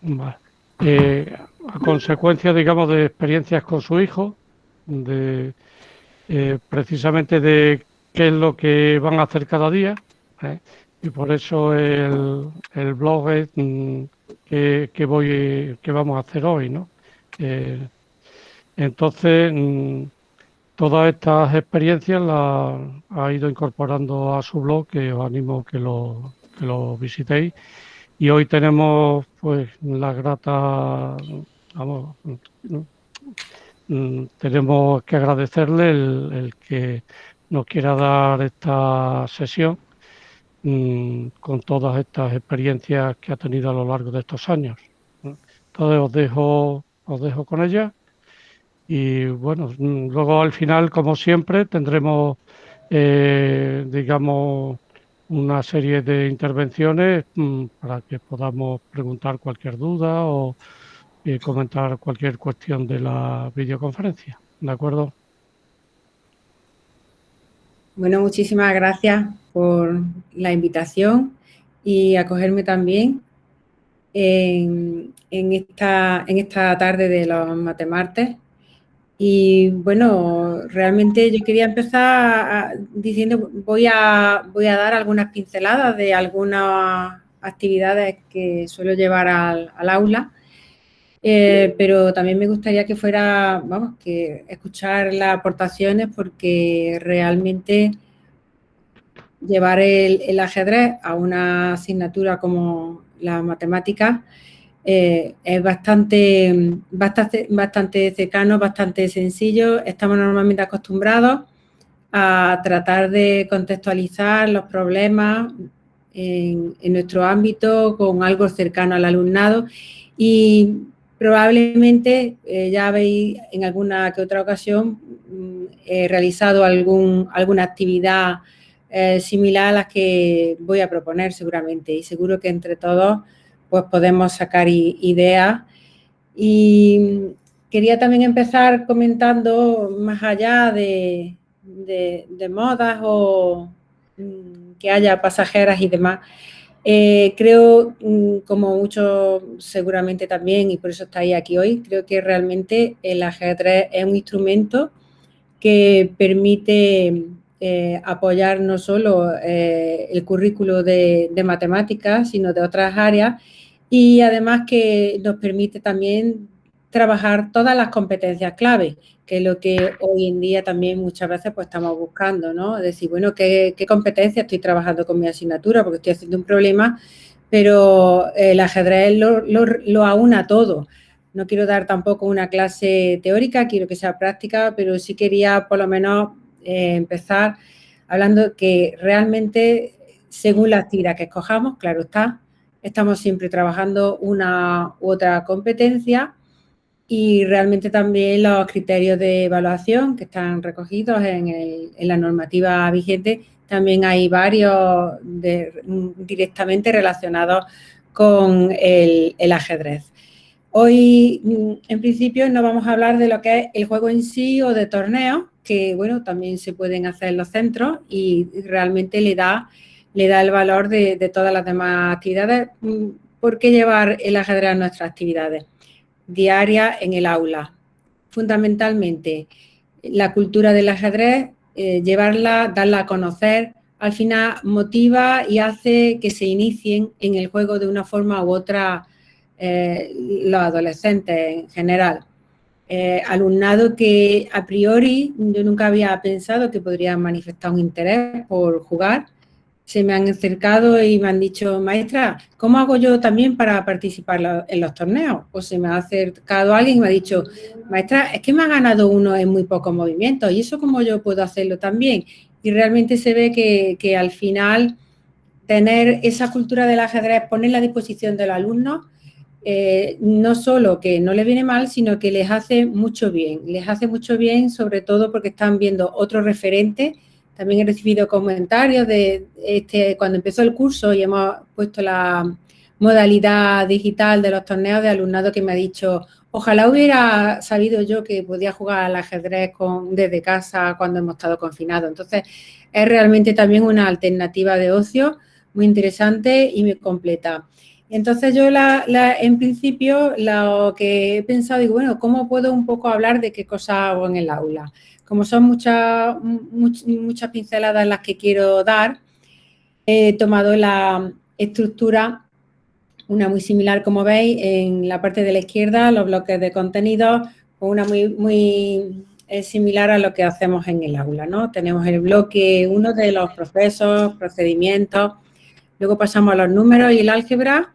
Vale. A consecuencia, digamos, de experiencias con su hijo, de precisamente de qué es lo que van a hacer cada día, ¿eh? Y por eso el blog es que vamos a hacer hoy, ¿no? Eh, entonces, todas estas experiencias las ha ido incorporando a su blog, que os animo que lo visitéis. Y hoy tenemos pues la grata, vamos, tenemos que agradecerle el que nos quiera dar esta sesión con todas estas experiencias que ha tenido a lo largo de estos años, ¿no? Entonces os dejo con ella y bueno, luego al final, como siempre, tendremos, digamos, una serie de intervenciones para que podamos preguntar cualquier duda o comentar cualquier cuestión de la videoconferencia. ¿De acuerdo? Bueno, muchísimas gracias por la invitación y acogerme también en esta tarde de los Matemartes. Y bueno, realmente yo quería empezar diciendo, voy a dar algunas pinceladas de algunas actividades que suelo llevar al aula, pero también me gustaría que fuera, vamos, que escuchar las aportaciones porque realmente llevar el ajedrez a una asignatura como las matemáticas es bastante cercano, bastante sencillo. Estamos normalmente acostumbrados a tratar de contextualizar los problemas en nuestro ámbito con algo cercano al alumnado y probablemente ya habéis en alguna que otra ocasión realizado alguna actividad similar a las que voy a proponer seguramente y seguro que entre todos pues podemos sacar ideas. Y quería también empezar comentando más allá de modas o que haya pasajeras y demás. Creo, como muchos seguramente también, y por eso estáis aquí hoy, creo que realmente el ajedrez es un instrumento que permite apoyar no solo el currículo de matemáticas, sino de otras áreas y además que nos permite también trabajar todas las competencias clave, que es lo que hoy en día también muchas veces pues estamos buscando, ¿no? Es decir, bueno, ¿qué competencias estoy trabajando con mi asignatura? Porque estoy haciendo un problema, pero el ajedrez lo aúna todo. No quiero dar tampoco una clase teórica, quiero que sea práctica, pero sí quería por lo menos empezar hablando que realmente, según la actividad que escojamos, claro está, estamos siempre trabajando una u otra competencia y realmente también los criterios de evaluación que están recogidos en la normativa vigente, también hay varios directamente relacionados con el ajedrez. Hoy, en principio, no vamos a hablar de lo que es el juego en sí o de torneos, que, bueno, también se pueden hacer en los centros y realmente le da el valor de todas las demás actividades. ¿Por qué llevar el ajedrez a nuestras actividades diarias en el aula? Fundamentalmente, la cultura del ajedrez, llevarla, darla a conocer, al final motiva y hace que se inicien en el juego de una forma u otra los adolescentes en general. Alumnado que a priori yo nunca había pensado que podrían manifestar un interés por jugar, se me han acercado y me han dicho, maestra, ¿cómo hago yo también para participar en los torneos? O se me ha acercado alguien y me ha dicho, maestra, es que me ha ganado uno en muy pocos movimientos, ¿y eso cómo yo puedo hacerlo también? Y realmente se ve que al final tener esa cultura del ajedrez, ponerla a disposición del alumno, no solo que no les viene mal, sino que les hace mucho bien, sobre todo porque están viendo otros referentes. También he recibido comentarios de cuando empezó el curso y hemos puesto la modalidad digital de los torneos de alumnado que me ha dicho, ojalá hubiera sabido yo que podía jugar al ajedrez desde casa cuando hemos estado confinados. Entonces, es realmente también una alternativa de ocio muy interesante y muy completa. Entonces yo en principio lo que he pensado, digo, bueno, ¿cómo puedo un poco hablar de qué cosas hago en el aula? Como son muchas pinceladas las que quiero dar, he tomado la estructura, una muy similar, como veis, en la parte de la izquierda, los bloques de contenidos, una muy similar a lo que hacemos en el aula, ¿no? Tenemos el bloque 1 de los procesos, procedimientos, luego pasamos a los números y el álgebra,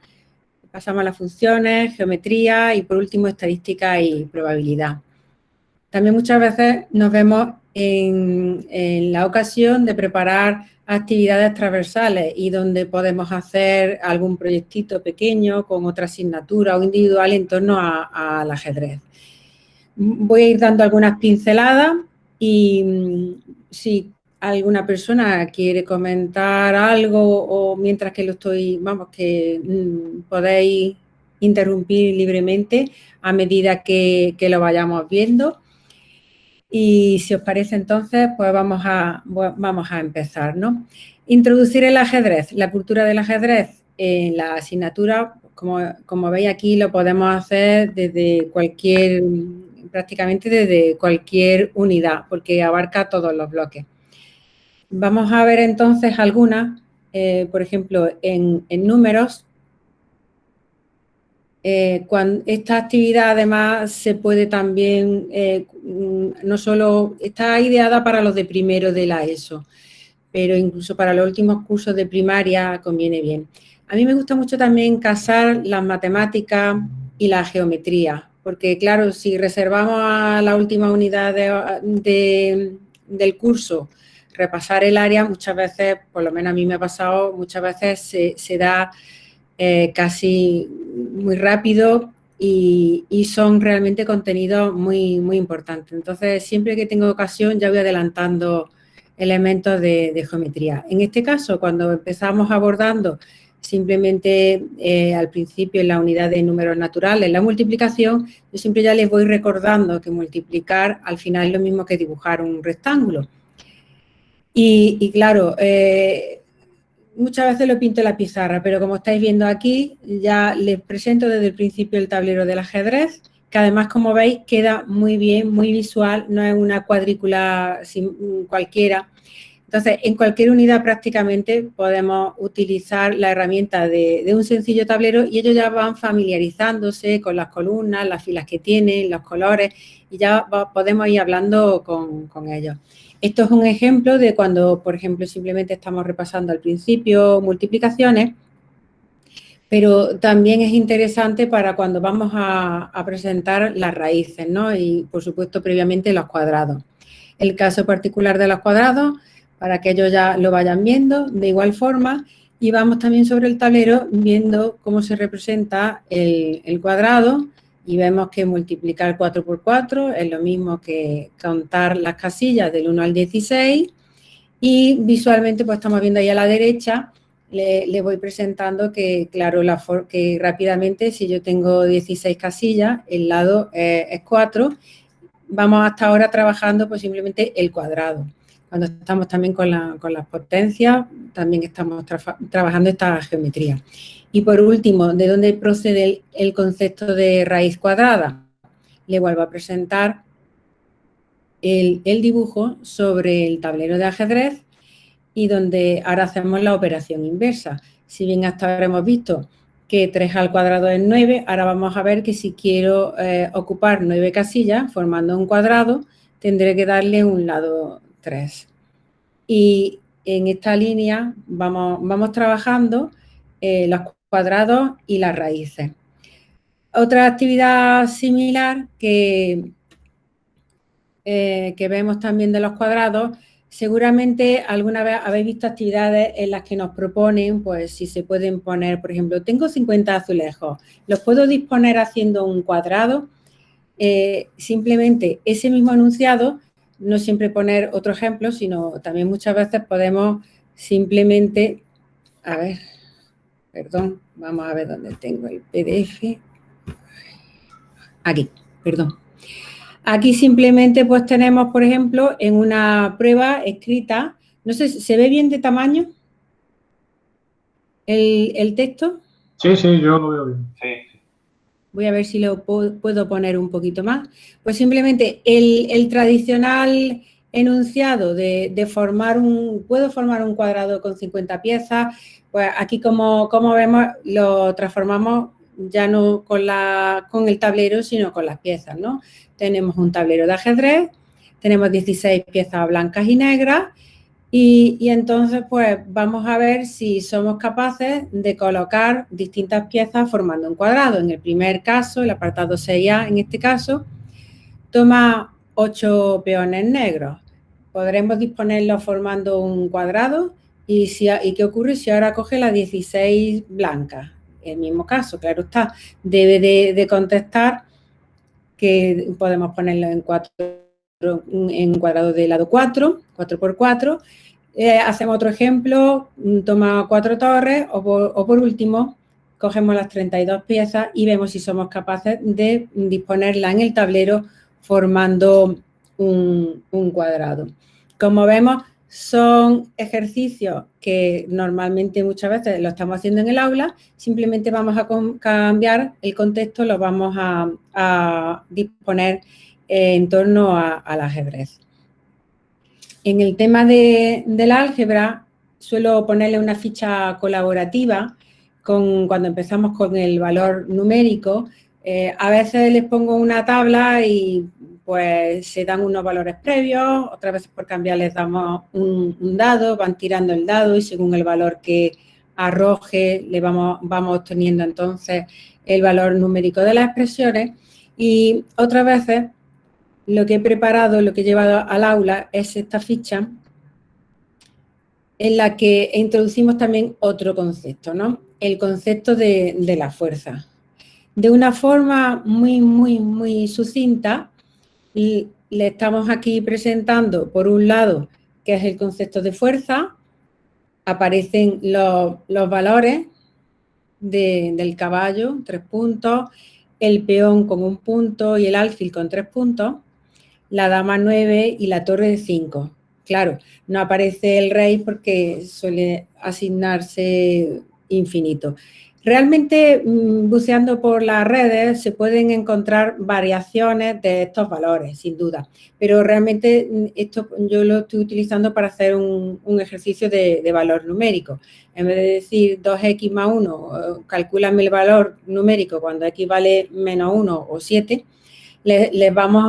pasamos a las funciones, geometría y por último estadística y probabilidad. También muchas veces nos vemos en la ocasión de preparar actividades transversales y donde podemos hacer algún proyectito pequeño con otra asignatura o individual en torno al ajedrez. Voy a ir dando algunas pinceladas y si alguna persona quiere comentar algo o mientras que lo estoy, vamos, que podéis interrumpir libremente a medida que lo vayamos viendo. Y si os parece entonces, pues vamos a empezar, ¿no? Introducir el ajedrez, la cultura del ajedrez en la asignatura, como veis aquí, lo podemos hacer prácticamente desde cualquier unidad, porque abarca todos los bloques. Vamos a ver entonces algunas, por ejemplo, en números. Esta actividad además se puede también, no solo está ideada para los de primero de la ESO, pero incluso para los últimos cursos de primaria conviene bien. A mí me gusta mucho también casar las matemáticas y la geometría, porque claro, si reservamos a la última unidad del curso repasar el área, muchas veces, por lo menos a mí me ha pasado, muchas veces se da casi muy rápido y son realmente contenidos muy importantes. Entonces, siempre que tengo ocasión ya voy adelantando elementos de geometría. En este caso, cuando empezamos abordando simplemente al principio en la unidad de números naturales, la multiplicación, yo siempre ya les voy recordando que multiplicar al final es lo mismo que dibujar un rectángulo. Y claro, muchas veces lo pinto en la pizarra, pero como estáis viendo aquí, ya les presento desde el principio el tablero del ajedrez, que además, como veis, queda muy bien, muy visual, no es una cuadrícula cualquiera. Entonces, en cualquier unidad prácticamente podemos utilizar la herramienta de un sencillo tablero y ellos ya van familiarizándose con las columnas, las filas que tienen, los colores y ya podemos ir hablando con ellos. Esto es un ejemplo de cuando, por ejemplo, simplemente estamos repasando al principio multiplicaciones, pero también es interesante para cuando vamos a presentar las raíces, ¿no? Y, por supuesto, previamente los cuadrados. El caso particular de los cuadrados, para que ellos ya lo vayan viendo de igual forma, y vamos también sobre el tablero viendo cómo se representa el cuadrado y vemos que multiplicar 4 por 4 es lo mismo que contar las casillas del 1 al 16 y visualmente pues estamos viendo ahí a la derecha, le voy presentando que, claro, que rápidamente si yo tengo 16 casillas, el lado es 4, vamos hasta ahora trabajando pues simplemente el cuadrado. Cuando estamos también con las potencias, también estamos trabajando esta geometría. Y por último, ¿de dónde procede el concepto de raíz cuadrada? Le vuelvo a presentar el dibujo sobre el tablero de ajedrez y donde ahora hacemos la operación inversa. Si bien hasta ahora hemos visto que 3 al cuadrado es 9, ahora vamos a ver que si quiero ocupar 9 casillas formando un cuadrado, tendré que darle un lado 3. Y en esta línea vamos trabajando los cuadrados y las raíces. Otra actividad similar que vemos también de los cuadrados, seguramente alguna vez habéis visto actividades en las que nos proponen, pues si se pueden poner, por ejemplo, tengo 50 azulejos, ¿los puedo disponer haciendo un cuadrado? Simplemente ese mismo enunciado, no siempre poner otro ejemplo, sino también muchas veces podemos simplemente, a ver, perdón, vamos a ver dónde tengo el PDF. Aquí, perdón. Aquí simplemente pues tenemos, por ejemplo, en una prueba escrita, no sé, ¿se ve bien de tamaño el texto? Sí, sí, yo lo veo bien. Sí. Voy a ver si lo puedo poner un poquito más. Pues simplemente el tradicional enunciado de formar puedo formar un cuadrado con 50 piezas, pues aquí como vemos lo transformamos ya no con el tablero, sino con las piezas, ¿no? Tenemos un tablero de ajedrez, tenemos 16 piezas blancas y negras. Y entonces, pues, vamos a ver si somos capaces de colocar distintas piezas formando un cuadrado. En el primer caso, el apartado 6A, en este caso, toma 8 peones negros. Podremos disponerlos formando un cuadrado. ¿Y qué ocurre si ahora coge las 16 blancas? El mismo caso, claro está. Debe de contestar que podemos ponerlo en cuadrado de lado 4, 4 por 4. Hacemos otro ejemplo, toma 4 torres o por último, cogemos las 32 piezas y vemos si somos capaces de disponerlas en el tablero formando un cuadrado. Como vemos, son ejercicios que normalmente muchas veces lo estamos haciendo en el aula, simplemente vamos a cambiar el contexto, lo vamos a disponer en torno al ajedrez. En el tema del álgebra, suelo ponerle una ficha colaborativa cuando empezamos con el valor numérico. A veces les pongo una tabla y pues se dan unos valores previos, otras veces por cambiar les damos un dado, van tirando el dado y según el valor que arroje le vamos obteniendo entonces el valor numérico de las expresiones. Y otras veces lo que he preparado, lo que he llevado al aula es esta ficha en la que introducimos también otro concepto, ¿no? El concepto de la fuerza. De una forma muy sucinta, le estamos aquí presentando, por un lado, que es el concepto de fuerza, aparecen los valores del caballo, 3 puntos, el peón con 1 punto y el alfil con 3 puntos, la dama 9 y la torre 5. Claro, no aparece el rey porque suele asignarse infinito. Realmente, buceando por las redes, se pueden encontrar variaciones de estos valores, sin duda. Pero realmente esto yo lo estoy utilizando para hacer un ejercicio de valor numérico. En vez de decir 2x más 1, calcúlame el valor numérico cuando x vale menos 1 o 7, les vamos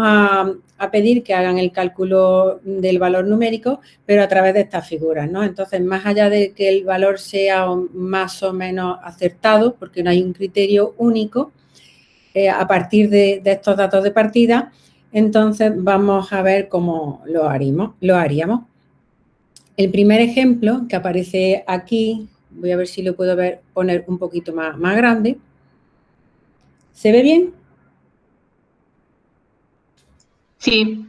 a pedir que hagan el cálculo del valor numérico, pero a través de estas figuras, ¿no? Entonces, más allá de que el valor sea más o menos acertado, porque no hay un criterio único, a partir de estos datos de partida, entonces vamos a ver cómo lo haríamos. El primer ejemplo que aparece aquí, voy a ver si lo puedo poner un poquito más grande. ¿Se ve bien? Sí,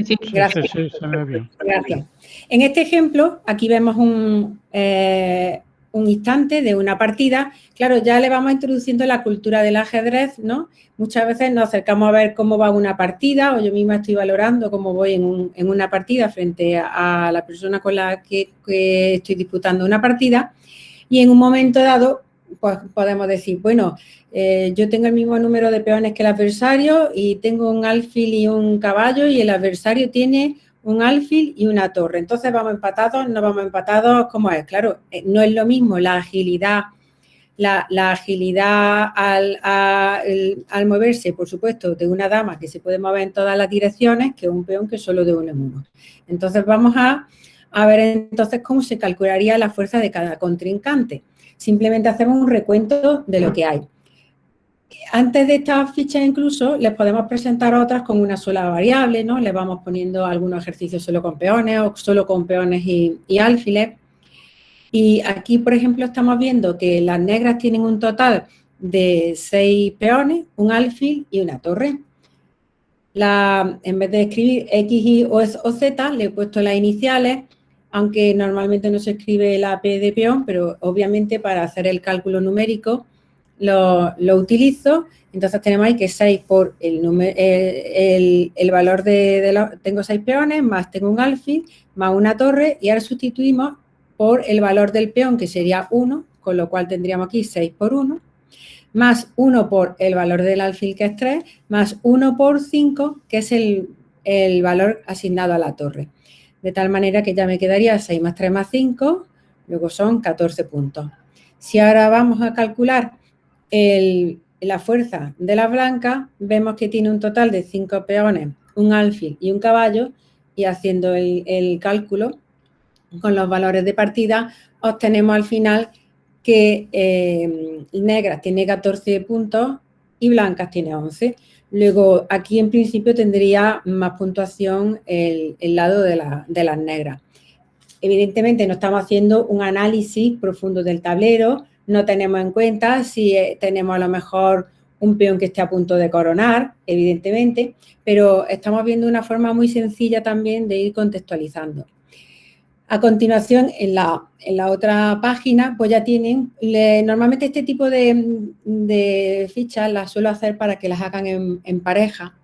sí. Gracias. Sí, se ve bien. Gracias. En este ejemplo, aquí vemos un instante de una partida. Claro, ya le vamos introduciendo la cultura del ajedrez, ¿no? Muchas veces nos acercamos a ver cómo va una partida o yo misma estoy valorando cómo voy en una partida frente a la persona con la que estoy disputando una partida y en un momento dado, pues podemos decir, bueno, yo tengo el mismo número de peones que el adversario y tengo un alfil y un caballo y el adversario tiene un alfil y una torre. Entonces, ¿vamos empatados? ¿No vamos empatados? ¿Cómo es? Claro, no es lo mismo la agilidad, la agilidad al moverse, por supuesto, de una dama que se puede mover en todas las direcciones que un peón que solo de uno en uno. Entonces, vamos a ver entonces cómo se calcularía la fuerza de cada contrincante. Simplemente hacemos un recuento de lo que hay. Antes de estas fichas incluso les podemos presentar otras con una sola variable, ¿no? Les vamos poniendo algunos ejercicios solo con peones o solo con peones y alfiles. Y aquí, por ejemplo, estamos viendo que las negras tienen un total de 6 peones, un alfil y una torre. En vez de escribir X, Y o Z, le he puesto las iniciales, aunque normalmente no se escribe la P de peón, pero obviamente para hacer el cálculo numérico lo utilizo. Entonces tenemos ahí que 6 por el valor tengo 6 peones, más tengo un alfil, más una torre, y ahora sustituimos por el valor del peón, que sería 1, con lo cual tendríamos aquí 6 por 1, más 1 por el valor del alfil, que es 3, más 1 por 5, que es el valor asignado a la torre. De tal manera que ya me quedaría 6 más 3 más 5, luego son 14 puntos. Si ahora vamos a calcular la fuerza de las blancas, vemos que tiene un total de 5 peones, un alfil y un caballo, y haciendo el cálculo con los valores de partida, obtenemos al final que negras tiene 14 puntos y blancas tiene 11. Luego, aquí en principio tendría más puntuación el lado de las negras. Evidentemente no estamos haciendo un análisis profundo del tablero, no tenemos en cuenta si tenemos a lo mejor un peón que esté a punto de coronar, evidentemente, pero estamos viendo una forma muy sencilla también de ir contextualizando. A continuación, en la otra página, pues ya tienen, normalmente este tipo de fichas las suelo hacer para que las hagan en pareja,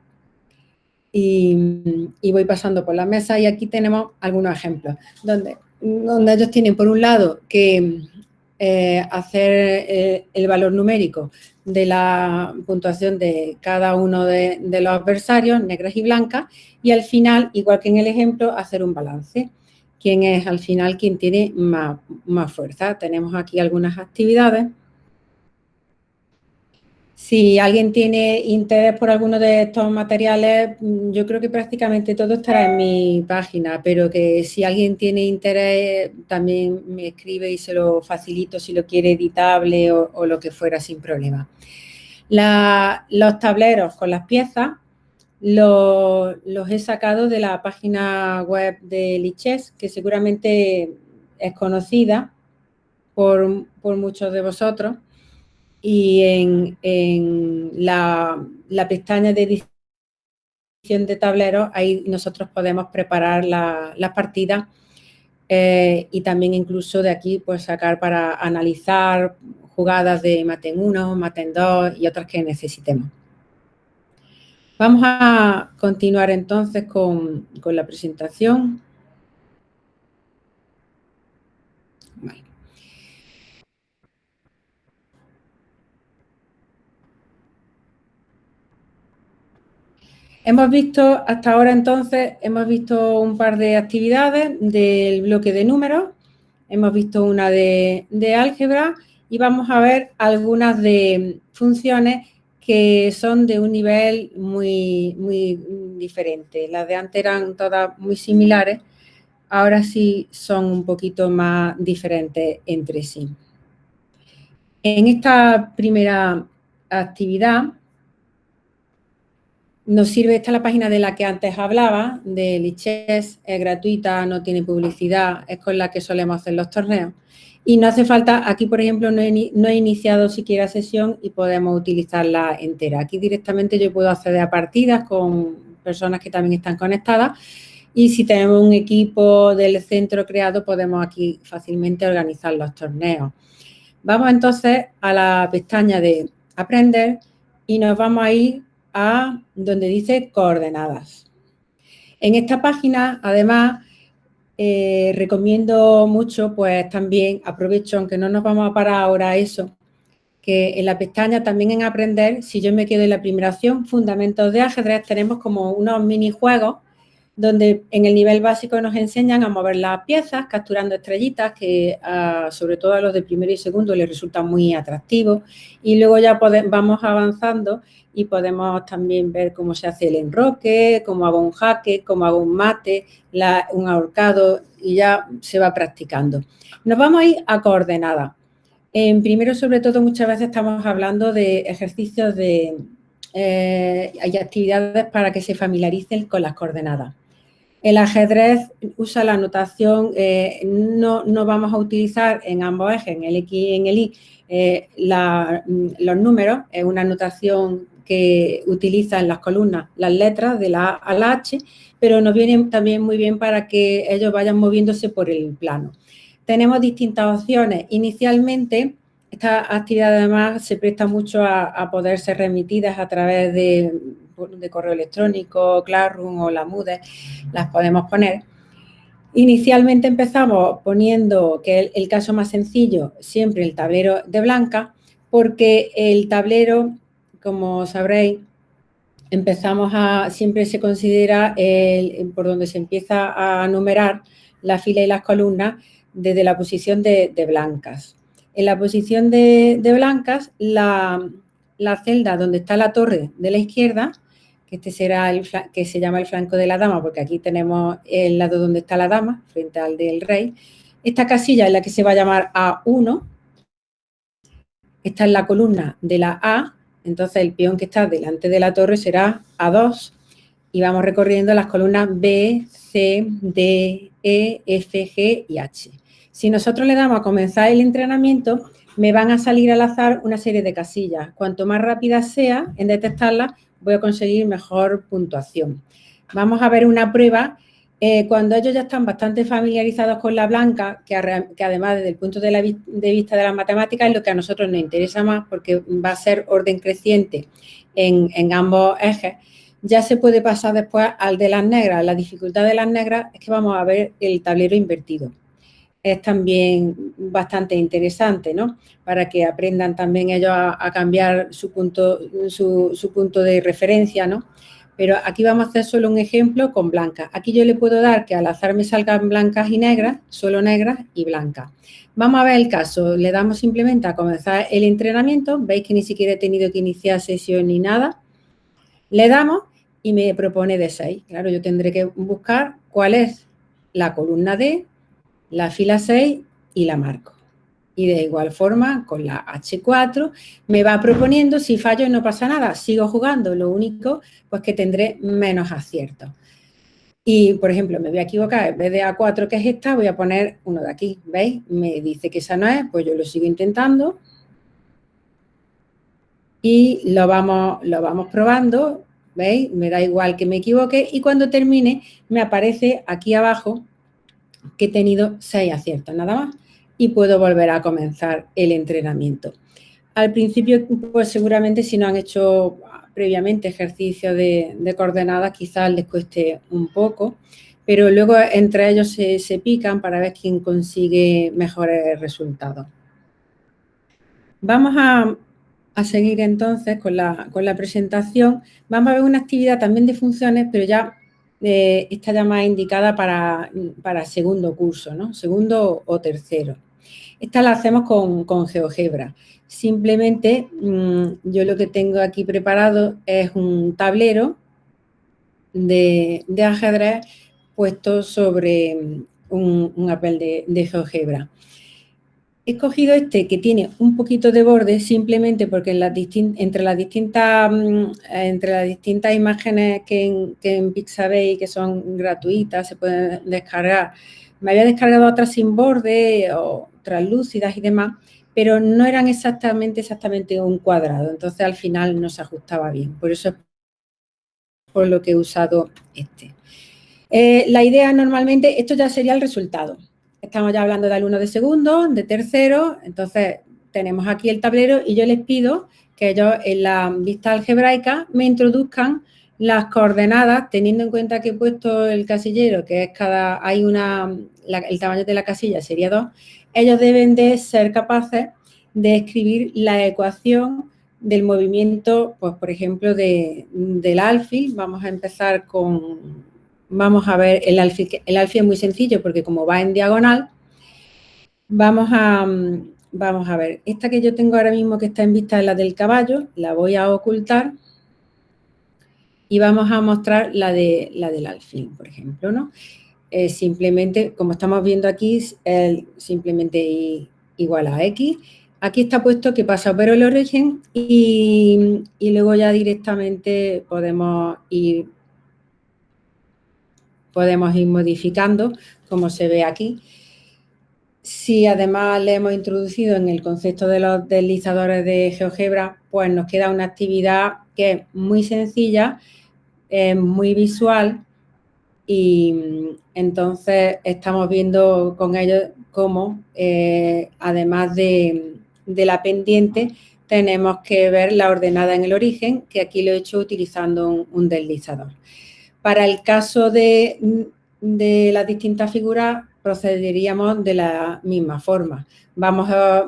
y voy pasando por la mesa, y aquí tenemos algunos ejemplos, donde ellos tienen por un lado que hacer el valor numérico de la puntuación de cada uno de los adversarios, negras y blancas, y al final, igual que en el ejemplo, hacer un balance. ¿Quién es al final quien tiene más fuerza? Tenemos aquí algunas actividades. Si alguien tiene interés por alguno de estos materiales, yo creo que prácticamente todo estará en mi página, pero que si alguien tiene interés, también me escribe y se lo facilito si lo quiere editable o lo que fuera, sin problema. Los tableros con las piezas los he sacado de la página web de Lichess, que seguramente es conocida por muchos de vosotros. Y en la pestaña de edición de tableros, ahí nosotros podemos preparar las partidas y también incluso de aquí pues sacar para analizar jugadas de mate en 1, mate en 2 y otras que necesitemos. Vamos a continuar entonces con la presentación. Vale. Hemos visto hasta ahora entonces, hemos visto un par de actividades del bloque de números, hemos visto una de álgebra y vamos a ver algunas de funciones que son de un nivel muy diferente. Las de antes eran todas muy similares, ahora sí son un poquito más diferentes entre sí. En esta primera actividad nos sirve, esta es la página de la que antes hablaba, de Lichess, es gratuita, no tiene publicidad, es con la que solemos hacer los torneos. Y no hace falta, aquí por ejemplo no he iniciado siquiera sesión y podemos utilizarla entera. Aquí directamente yo puedo acceder a partidas con personas que también están conectadas, y si tenemos un equipo del centro creado podemos aquí fácilmente organizar los torneos. Vamos entonces a la pestaña de aprender y nos vamos a ir a donde dice coordenadas. En esta página, además, recomiendo mucho, pues también aprovecho, aunque no nos vamos a parar ahora a eso, que en la pestaña también en aprender, si yo me quedo en la primera opción, fundamentos de ajedrez, tenemos como unos minijuegos donde en el nivel básico nos enseñan a mover las piezas, capturando estrellitas, que sobre todo a los de primero y segundo les resulta muy atractivo, y luego ya vamos avanzando y podemos también ver cómo se hace el enroque, cómo hago un jaque, cómo hago un mate, un ahorcado, y ya se va practicando. Nos vamos a ir a coordenadas. En primero, sobre todo, muchas veces estamos hablando de ejercicios hay actividades para que se familiaricen con las coordenadas. El ajedrez usa la notación, no vamos a utilizar en ambos ejes, en el X y en el Y, los números, es una notación que utiliza en las columnas las letras de la A a la H, pero nos viene también muy bien para que ellos vayan moviéndose por el plano. Tenemos distintas opciones. Inicialmente, esta actividad además se presta mucho a poder ser remitidas a través de correo electrónico, Classroom o la Moodle, las podemos poner. Inicialmente empezamos poniendo, que es el caso más sencillo, siempre el tablero de blanca, porque el tablero, como sabréis, siempre se considera por donde se empieza a numerar la fila y las columnas desde la posición de blancas. En la posición de blancas, la celda donde está la torre de la izquierda, que este será que se llama el flanco de la dama, porque aquí tenemos el lado donde está la dama, frente al del rey. Esta casilla es la que se va a llamar A1. Esta es la columna de la A, entonces el peón que está delante de la torre será A2 y vamos recorriendo las columnas B, C, D, E, F, G y H. Si nosotros le damos a comenzar el entrenamiento, me van a salir al azar una serie de casillas. Cuanto más rápida sea en detectarlas, voy a conseguir mejor puntuación. Vamos a ver una prueba. Cuando ellos ya están bastante familiarizados con la blanca, que además desde el punto de vista de las matemáticas es lo que a nosotros nos interesa más porque va a ser orden creciente en ambos ejes, ya se puede pasar después al de las negras. La dificultad de las negras es que vamos a ver el tablero invertido. Es también bastante interesante, ¿no? Para que aprendan también ellos a cambiar su punto de referencia, ¿no? Pero aquí vamos a hacer solo un ejemplo con blancas. Aquí yo le puedo dar que al azar me salgan blancas y negras, solo negras y blancas. Vamos a ver el caso. Le damos simplemente a comenzar el entrenamiento. Veis que ni siquiera he tenido que iniciar sesión ni nada. Le damos y me propone de 6. Claro, yo tendré que buscar cuál es la columna D, la fila 6 y la marco. Y de igual forma, con la H4, me va proponiendo, si fallo no pasa nada, sigo jugando, lo único pues que tendré menos aciertos. Y, por ejemplo, me voy a equivocar, en vez de A4, que es esta, voy a poner uno de aquí, ¿veis? Me dice que esa no es, pues yo lo sigo intentando. Y lo vamos probando, ¿veis? Me da igual que me equivoque y cuando termine me aparece aquí abajo que he tenido 6 aciertos, nada más. Y puedo volver a comenzar el entrenamiento. Al principio, pues seguramente si no han hecho previamente ejercicio de coordenadas, quizás les cueste un poco, pero luego entre ellos se pican para ver quién consigue mejores resultados. Vamos a seguir entonces con la presentación. Vamos a ver una actividad también de funciones, pero ya esta ya más indicada para segundo curso, ¿no? Segundo o tercero. Esta la hacemos con GeoGebra. Simplemente yo lo que tengo aquí preparado es un tablero de ajedrez puesto sobre un papel de GeoGebra. He escogido este que tiene un poquito de borde simplemente porque entre las distintas imágenes que en Pixabay, que son gratuitas, se pueden descargar. Me había descargado otras sin borde o translúcidas y demás, pero no eran exactamente un cuadrado. Entonces, al final no se ajustaba bien. Por eso es por lo que he usado este. La idea normalmente, esto ya sería el resultado. Estamos ya hablando de alumnos de segundo, de tercero, entonces tenemos aquí el tablero y yo les pido que ellos en la vista algebraica me introduzcan las coordenadas, teniendo en cuenta que he puesto el casillero, que es el tamaño de la casilla sería 2, ellos deben de ser capaces de escribir la ecuación del movimiento, pues por ejemplo, del alfil. Vamos a empezar vamos a ver, el alfil es muy sencillo porque como va en diagonal, vamos a ver, esta que yo tengo ahora mismo que está en vista es la del caballo, la voy a ocultar y vamos a mostrar la del alfil, por ejemplo, ¿no? Simplemente, como estamos viendo aquí, simplemente igual a X. Aquí está puesto que pasa por el origen y luego ya directamente podemos ir modificando, como se ve aquí. Si además le hemos introducido en el concepto de los deslizadores de GeoGebra, pues nos queda una actividad que es muy sencilla, muy visual y entonces estamos viendo con ellos cómo, además de la pendiente, tenemos que ver la ordenada en el origen, que aquí lo he hecho utilizando un deslizador. Para el caso de de las distintas figuras procederíamos de la misma forma.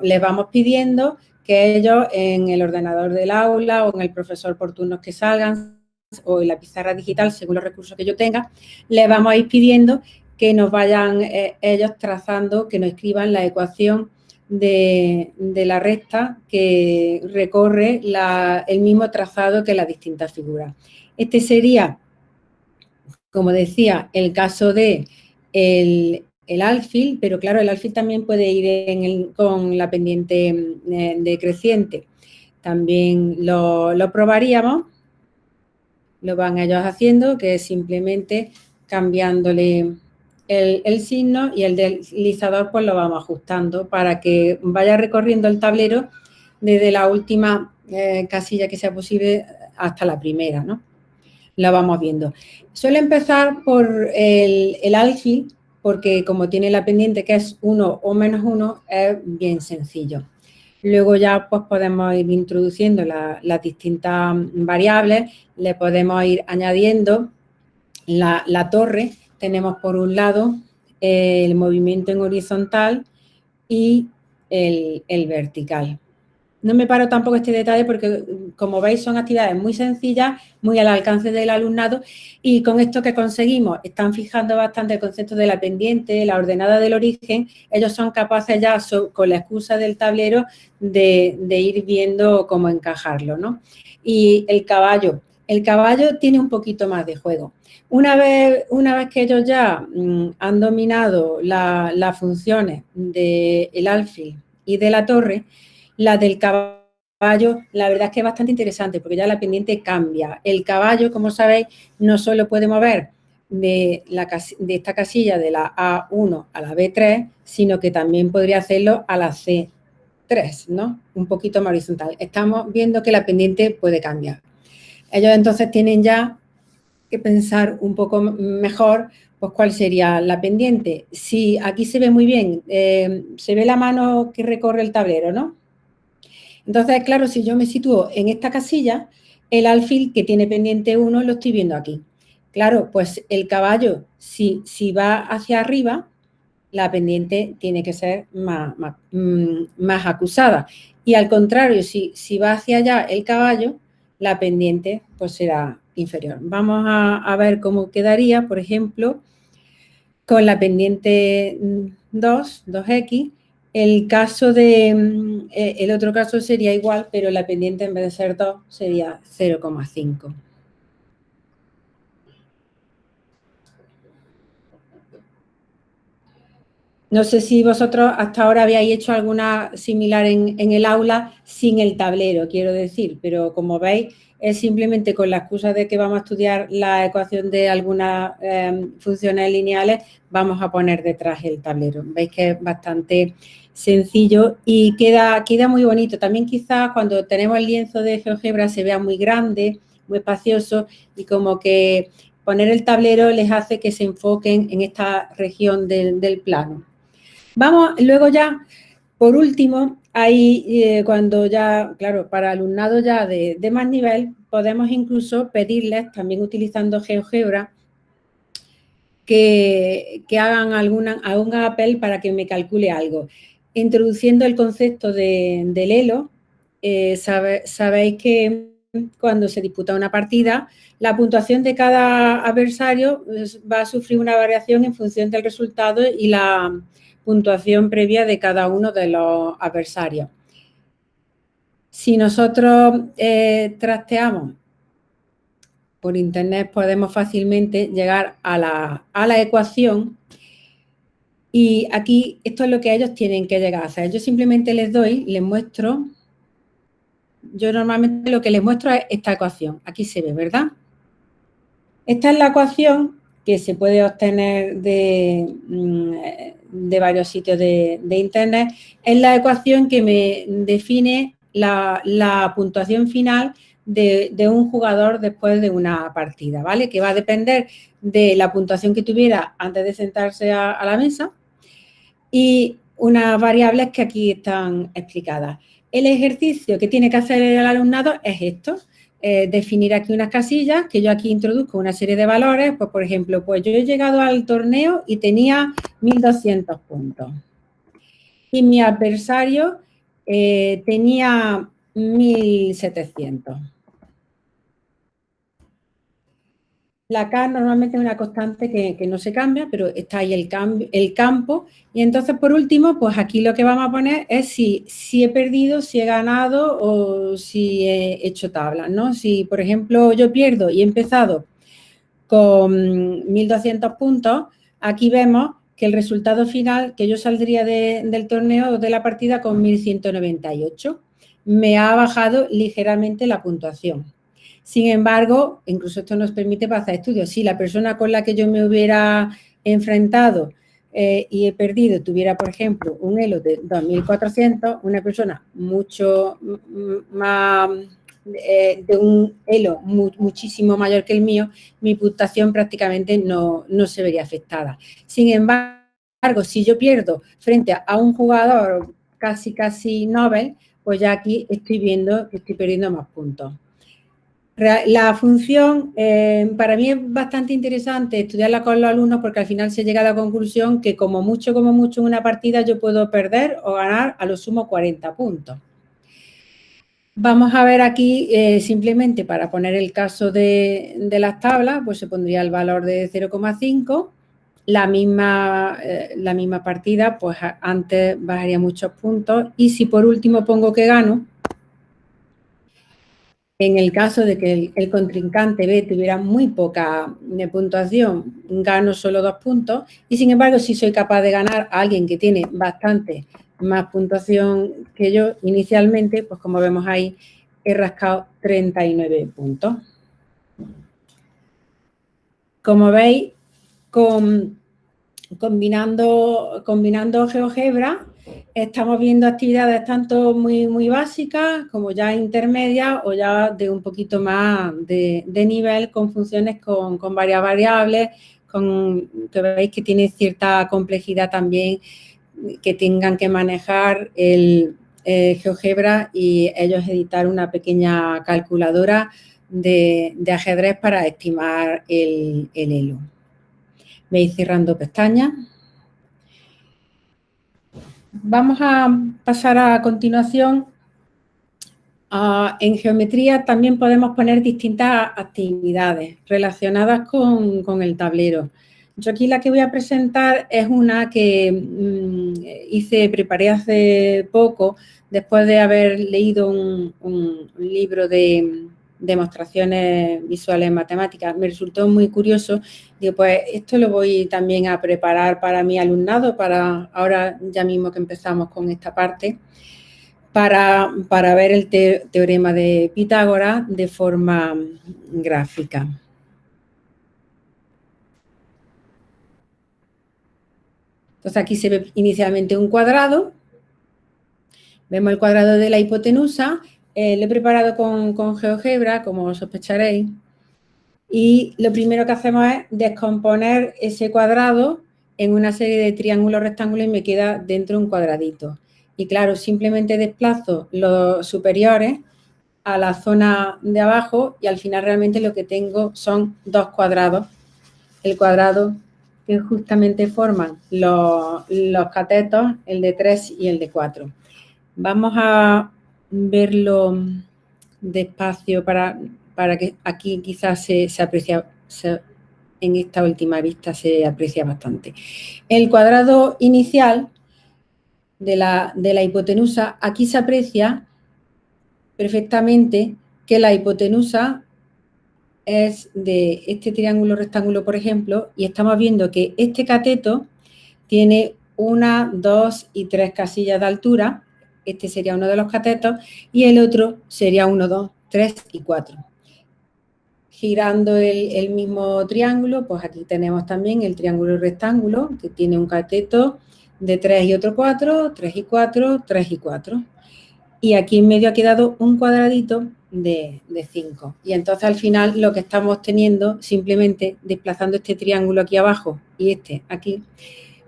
Les vamos pidiendo que ellos en el ordenador del aula o en el profesor por turnos que salgan o en la pizarra digital, según los recursos que yo tenga, les vamos a ir pidiendo que nos vayan ellos trazando, que nos escriban la ecuación de la recta que recorre el mismo trazado que las distintas figuras. Este sería, como decía, el caso de el alfil, pero claro, el alfil también puede ir con la pendiente decreciente. También lo probaríamos, lo van ellos haciendo, que es simplemente cambiándole el signo y el deslizador pues lo vamos ajustando para que vaya recorriendo el tablero desde la última casilla que sea posible hasta la primera, ¿no? Lo vamos viendo. Suele empezar por el alfil, porque como tiene la pendiente que es 1 o menos 1, es bien sencillo. Luego ya pues podemos ir introduciendo las distintas variables, le podemos ir añadiendo la torre. Tenemos por un lado el movimiento en horizontal y el vertical. No me paro tampoco este detalle porque, como veis, son actividades muy sencillas, muy al alcance del alumnado y con esto que conseguimos, están fijando bastante el concepto de la pendiente, la ordenada del origen, ellos son capaces ya, con la excusa del tablero, de ir viendo cómo encajarlo, ¿no? Y el caballo tiene un poquito más de juego. Una vez que ellos ya han dominado las funciones del alfil y de la torre, la del caballo, la verdad es que es bastante interesante porque ya la pendiente cambia. El caballo, como sabéis, no solo puede mover de esta casilla de la A1 a la B3, sino que también podría hacerlo a la C3, ¿no? Un poquito más horizontal. Estamos viendo que la pendiente puede cambiar. Ellos entonces tienen ya que pensar un poco mejor, pues cuál sería la pendiente. Si aquí se ve muy bien, se ve la mano que recorre el tablero, ¿no? Entonces, claro, si yo me sitúo en esta casilla, el alfil que tiene pendiente 1 lo estoy viendo aquí. Claro, pues el caballo, si va hacia arriba, la pendiente tiene que ser más acusada. Y al contrario, si va hacia allá el caballo, la pendiente pues será inferior. Vamos a ver cómo quedaría, por ejemplo, con la pendiente 2x. El otro caso sería igual, pero la pendiente en vez de ser 2 sería 0,5. No sé si vosotros hasta ahora habíais hecho alguna similar en el aula sin el tablero, quiero decir, pero como veis es simplemente con la excusa de que vamos a estudiar la ecuación de algunas funciones lineales, vamos a poner detrás el tablero. Veis que es bastante sencillo y queda muy bonito. También quizás cuando tenemos el lienzo de GeoGebra se vea muy grande, muy espacioso y como que poner el tablero les hace que se enfoquen en esta región del plano. Vamos, luego ya, por último, ahí cuando ya, claro, para alumnado ya de más nivel, podemos incluso pedirles, también utilizando GeoGebra, que hagan algún Apple para que me calcule algo. Introduciendo el concepto del elo, sabéis que cuando se disputa una partida, la puntuación de cada adversario va a sufrir una variación en función del resultado y la puntuación previa de cada uno de los adversarios. Si nosotros trasteamos por internet, podemos fácilmente llegar a la ecuación y aquí esto es lo que ellos tienen que llegar a hacer. Yo simplemente les muestro, yo normalmente lo que les muestro es esta ecuación. Aquí se ve, ¿verdad? Esta es la ecuación que se puede obtener de varios sitios de internet. Es la ecuación que me define la puntuación final de un jugador después de una partida, ¿vale? Que va a depender de la puntuación que tuviera antes de sentarse a la mesa y unas variables que aquí están explicadas. El ejercicio que tiene que hacer el alumnado es esto. definir aquí unas casillas, que yo aquí introduzco una serie de valores, pues por ejemplo, pues yo he llegado al torneo y tenía 1.200 puntos. Y mi adversario tenía 1.700. La K normalmente es una constante que no se cambia, pero está ahí el campo. Y entonces, por último, pues aquí lo que vamos a poner es si he perdido, si he ganado o si he hecho tablas, ¿no? Si, por ejemplo, yo pierdo y he empezado con 1.200 puntos, aquí vemos que el resultado final, que yo saldría del torneo o de la partida con 1.198. Me ha bajado ligeramente la puntuación. Sin embargo, incluso esto nos permite para hacer estudios. Si la persona con la que yo me hubiera enfrentado y he perdido tuviera, por ejemplo, un elo de 2.400, una persona mucho más de un elo muchísimo mayor que el mío, mi puntuación prácticamente no se vería afectada. Sin embargo, si yo pierdo frente a un jugador casi Nobel, pues ya aquí estoy viendo que estoy perdiendo más puntos. La función para mí es bastante interesante estudiarla con los alumnos porque al final se llega a la conclusión que como mucho en una partida yo puedo perder o ganar a lo sumo 40 puntos. Vamos a ver aquí simplemente para poner el caso de las tablas, pues se pondría el valor de 0,5. La misma partida, pues antes bajaría muchos puntos y si por último pongo que gano, en el caso de que el contrincante B tuviera muy poca puntuación, gano solo 2 puntos y sin embargo si soy capaz de ganar a alguien que tiene bastante más puntuación que yo inicialmente, pues como vemos ahí he rascado 39 puntos. Como veis, combinando GeoGebra, estamos viendo actividades tanto muy básicas como ya intermedias o ya de un poquito más de nivel con funciones con varias variables, que veis que tiene cierta complejidad también, que tengan que manejar el GeoGebra y ellos editar una pequeña calculadora de ajedrez para estimar el elo. Veis cerrando pestañas. Vamos a pasar a continuación. En geometría también podemos poner distintas actividades relacionadas con el tablero. Yo aquí la que voy a presentar es una que preparé hace poco, después de haber leído un libro de demostraciones visuales en matemáticas. Me resultó muy curioso. Digo, pues esto lo voy también a preparar para mi alumnado, para ahora ya mismo que empezamos con esta parte, para ver el teorema de Pitágoras de forma gráfica. Entonces aquí se ve inicialmente un cuadrado, vemos el cuadrado de la hipotenusa, lo he preparado con GeoGebra, como sospecharéis, y lo primero que hacemos es descomponer ese cuadrado en una serie de triángulos rectángulos y me queda dentro un cuadradito. Y claro, simplemente desplazo los superiores a la zona de abajo y al final realmente lo que tengo son dos cuadrados. El cuadrado que justamente forman los catetos, el de 3 y el de 4. Vamos a verlo despacio para que aquí quizás se aprecia, en esta última vista se aprecia bastante. El cuadrado inicial de la hipotenusa, aquí se aprecia perfectamente que la hipotenusa es de este triángulo rectángulo, por ejemplo, y estamos viendo que este cateto tiene 1, 2 y 3 casillas de altura. Este sería uno de los catetos y el otro sería 1, 2, 3 y 4. Girando el mismo triángulo, pues aquí tenemos también el triángulo rectángulo, que tiene un cateto de 3 y otro 4, 3 y 4, 3 y 4. Y aquí en medio ha quedado un cuadradito de 5. Y entonces al final lo que estamos teniendo, simplemente desplazando este triángulo aquí abajo y este aquí,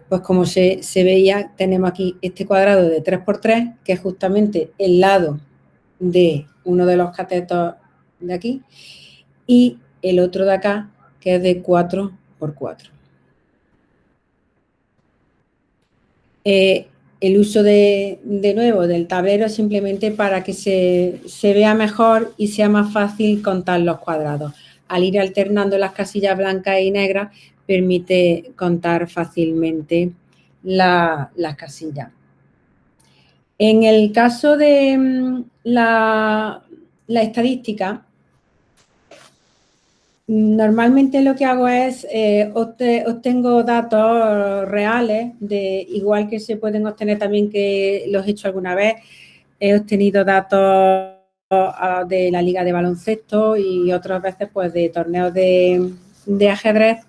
pues como se veía, tenemos aquí este cuadrado de 3 por 3, que es justamente el lado de uno de los catetos de aquí, y el otro de acá, que es de 4×4. El uso de nuevo del tablero es simplemente para que se vea mejor y sea más fácil contar los cuadrados. Al ir alternando las casillas blancas y negras, permite contar fácilmente las casillas. En el caso de la estadística, normalmente lo que hago es obtengo datos reales, igual que se pueden obtener también, que los he hecho alguna vez. He obtenido datos de la Liga de Baloncesto y otras veces pues de torneos de ajedrez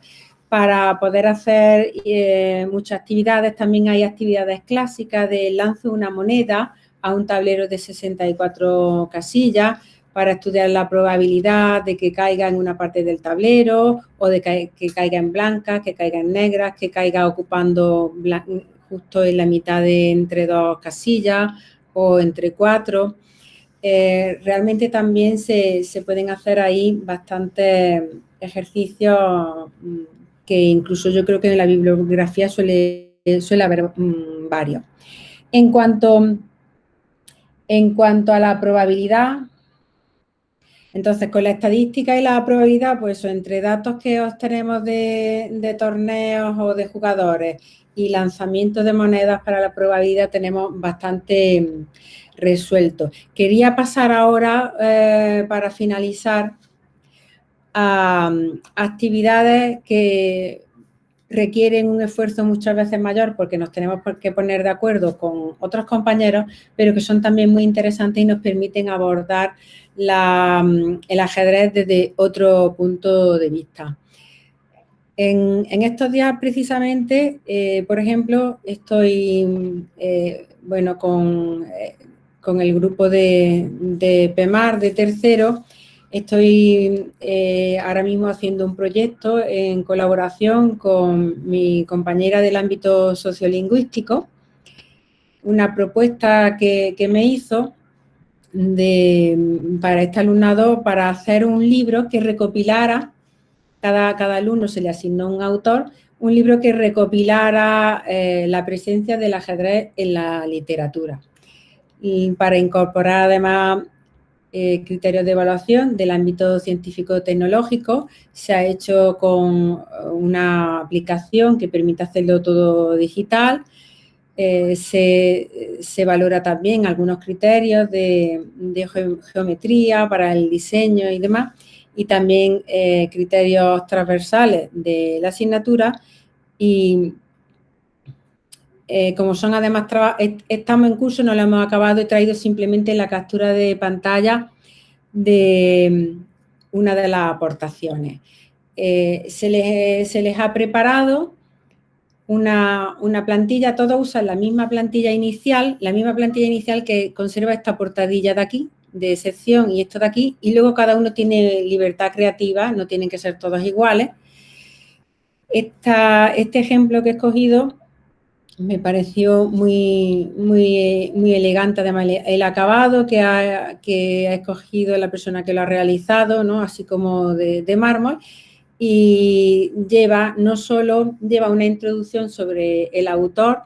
para poder hacer muchas actividades. También hay actividades clásicas de lanzo una moneda a un tablero de 64 casillas para estudiar la probabilidad de que caiga en una parte del tablero o de que caiga en blancas, que caiga en negras, que caiga ocupando justo en la mitad de entre dos casillas o entre 4. Realmente también se pueden hacer ahí bastantes ejercicios que incluso yo creo que en la bibliografía suele haber varios. En cuanto a la probabilidad, entonces con la estadística y la probabilidad, pues entre datos que obtenemos de torneos o de jugadores y lanzamientos de monedas para la probabilidad tenemos bastante resuelto. Quería pasar ahora, para finalizar, a actividades que requieren un esfuerzo muchas veces mayor porque nos tenemos que poner de acuerdo con otros compañeros, pero que son también muy interesantes y nos permiten abordar el ajedrez desde otro punto de vista. En estos días precisamente, por ejemplo, estoy con el grupo de PEMAR de tercero. Estoy ahora mismo haciendo un proyecto en colaboración con mi compañera del ámbito sociolingüístico, una propuesta que me hizo para este alumnado para hacer un libro que recopilara, cada alumno se le asignó un autor, un libro que recopilara la presencia del ajedrez en la literatura. Y para incorporar además criterios de evaluación del ámbito científico-tecnológico, se ha hecho con una aplicación que permite hacerlo todo digital. Se valora también algunos criterios de geometría para el diseño y demás, y también criterios transversales de la asignatura. Y como son además estamos en curso, no lo hemos acabado, he traído simplemente la captura de pantalla de una de las aportaciones. Se les ha preparado una plantilla, todos usan la misma plantilla inicial que conserva esta portadilla de aquí, de sección, y esto de aquí, y luego cada uno tiene libertad creativa, no tienen que ser todos iguales. Este ejemplo que he escogido me pareció muy elegante, además el acabado que ha escogido la persona que lo ha realizado, ¿no? Así como de mármol, y no solo lleva una introducción sobre el autor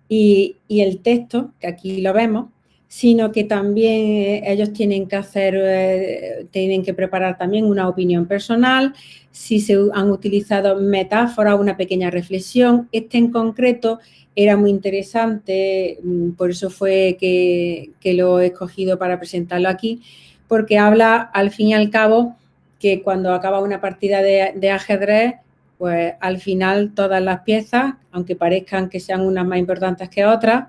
y el texto, que aquí lo vemos, sino que también ellos tienen que preparar también una opinión personal, si se han utilizado metáforas, una pequeña reflexión. Este en concreto era muy interesante, por eso fue que lo he escogido para presentarlo aquí, porque habla al fin y al cabo que cuando acaba una partida de ajedrez, pues al final todas las piezas, aunque parezcan que sean unas más importantes que otras,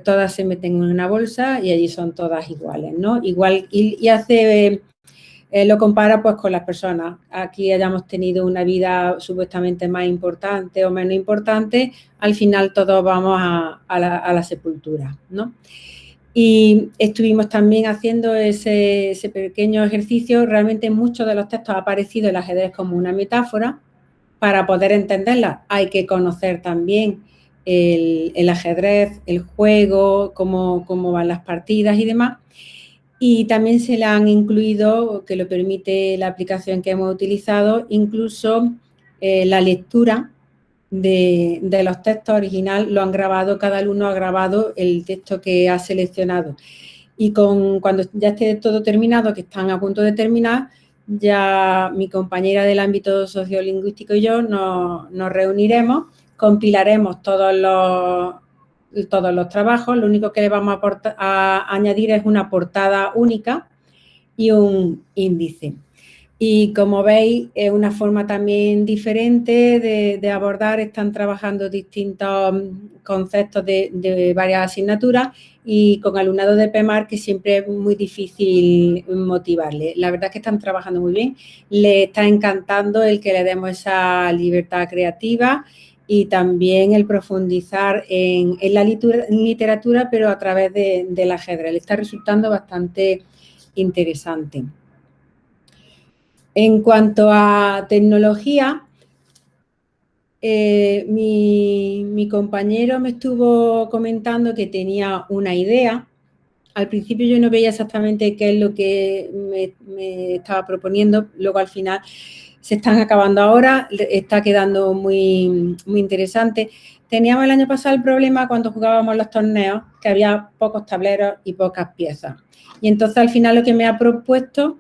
todas se meten en una bolsa y allí son todas iguales, ¿no? Igual, y lo compara pues con las personas. Aquí hayamos tenido una vida supuestamente más importante o menos importante, al final todos vamos a la sepultura, ¿no? Y estuvimos también haciendo ese pequeño ejercicio. Realmente en muchos de los textos ha aparecido el ajedrez como una metáfora. Para poder entenderla hay que conocer también el ajedrez, el juego, cómo van las partidas y demás. Y también se le han incluido, que lo permite la aplicación que hemos utilizado, incluso la lectura de los textos original, lo han grabado, cada alumno ha grabado el texto que ha seleccionado. Y cuando ya esté todo terminado, que están a punto de terminar, ya mi compañera del ámbito sociolingüístico y yo nos reuniremos, compilaremos todos los trabajos. Lo único que le vamos a añadir es una portada única y un índice. Y como veis, es una forma también diferente de abordar. Están trabajando distintos conceptos de varias asignaturas y con alumnado de PEMAR, que siempre es muy difícil motivarle. La verdad es que están trabajando muy bien. Le está encantando el que le demos esa libertad creativa y también el profundizar en la literatura, pero a través del ajedrez. Le está resultando bastante interesante. En cuanto a tecnología, mi compañero me estuvo comentando que tenía una idea. Al principio yo no veía exactamente qué es lo que me estaba proponiendo, luego al final se están acabando ahora, está quedando muy, muy interesante. Teníamos el año pasado el problema cuando jugábamos los torneos, que había pocos tableros y pocas piezas. Y entonces al final lo que me ha propuesto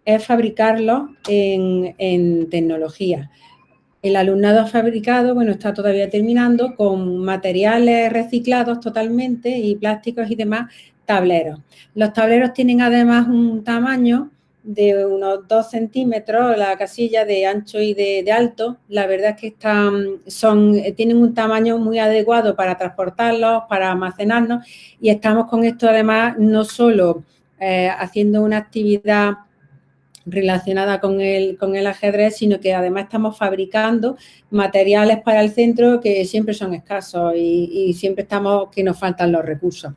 es fabricarlos en tecnología. El alumnado ha fabricado, bueno, está todavía terminando, con materiales reciclados totalmente y plásticos y demás, tableros. Los tableros tienen además un tamaño de unos 2 centímetros, la casilla de ancho y de alto. La verdad es que tienen un tamaño muy adecuado para transportarlos, para almacenarnos, y estamos con esto además no solo haciendo una actividad relacionada con el ajedrez, sino que además estamos fabricando materiales para el centro que siempre son escasos y siempre estamos que nos faltan los recursos.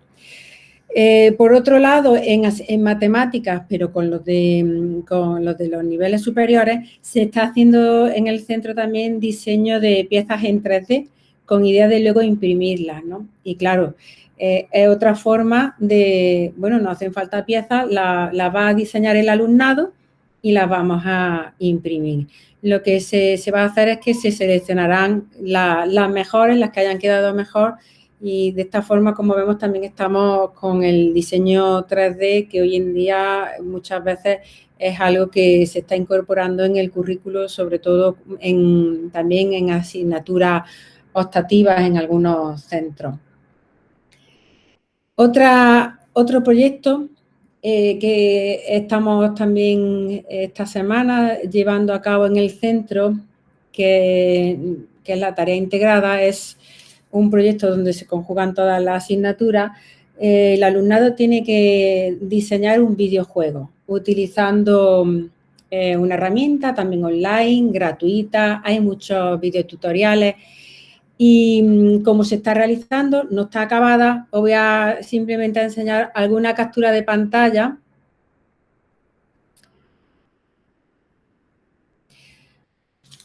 Por otro lado, en matemáticas, pero con los de los niveles superiores, se está haciendo en el centro también diseño de piezas en 3D con idea de luego imprimirlas, ¿no? Y claro, es otra forma de, bueno, no hacen falta piezas, las va a diseñar el alumnado y las vamos a imprimir. Lo que se va a hacer es que se seleccionarán las mejores, las que hayan quedado mejor, y de esta forma, como vemos, también estamos con el diseño 3D, que hoy en día muchas veces es algo que se está incorporando en el currículo, sobre todo también en asignaturas optativas en algunos centros. Otro proyecto que estamos también esta semana llevando a cabo en el centro, que es la tarea integrada, es un proyecto donde se conjugan todas las asignaturas. El alumnado tiene que diseñar un videojuego utilizando una herramienta también online, gratuita. Hay muchos videotutoriales. Y como se está realizando, no está acabada, os voy a simplemente enseñar alguna captura de pantalla.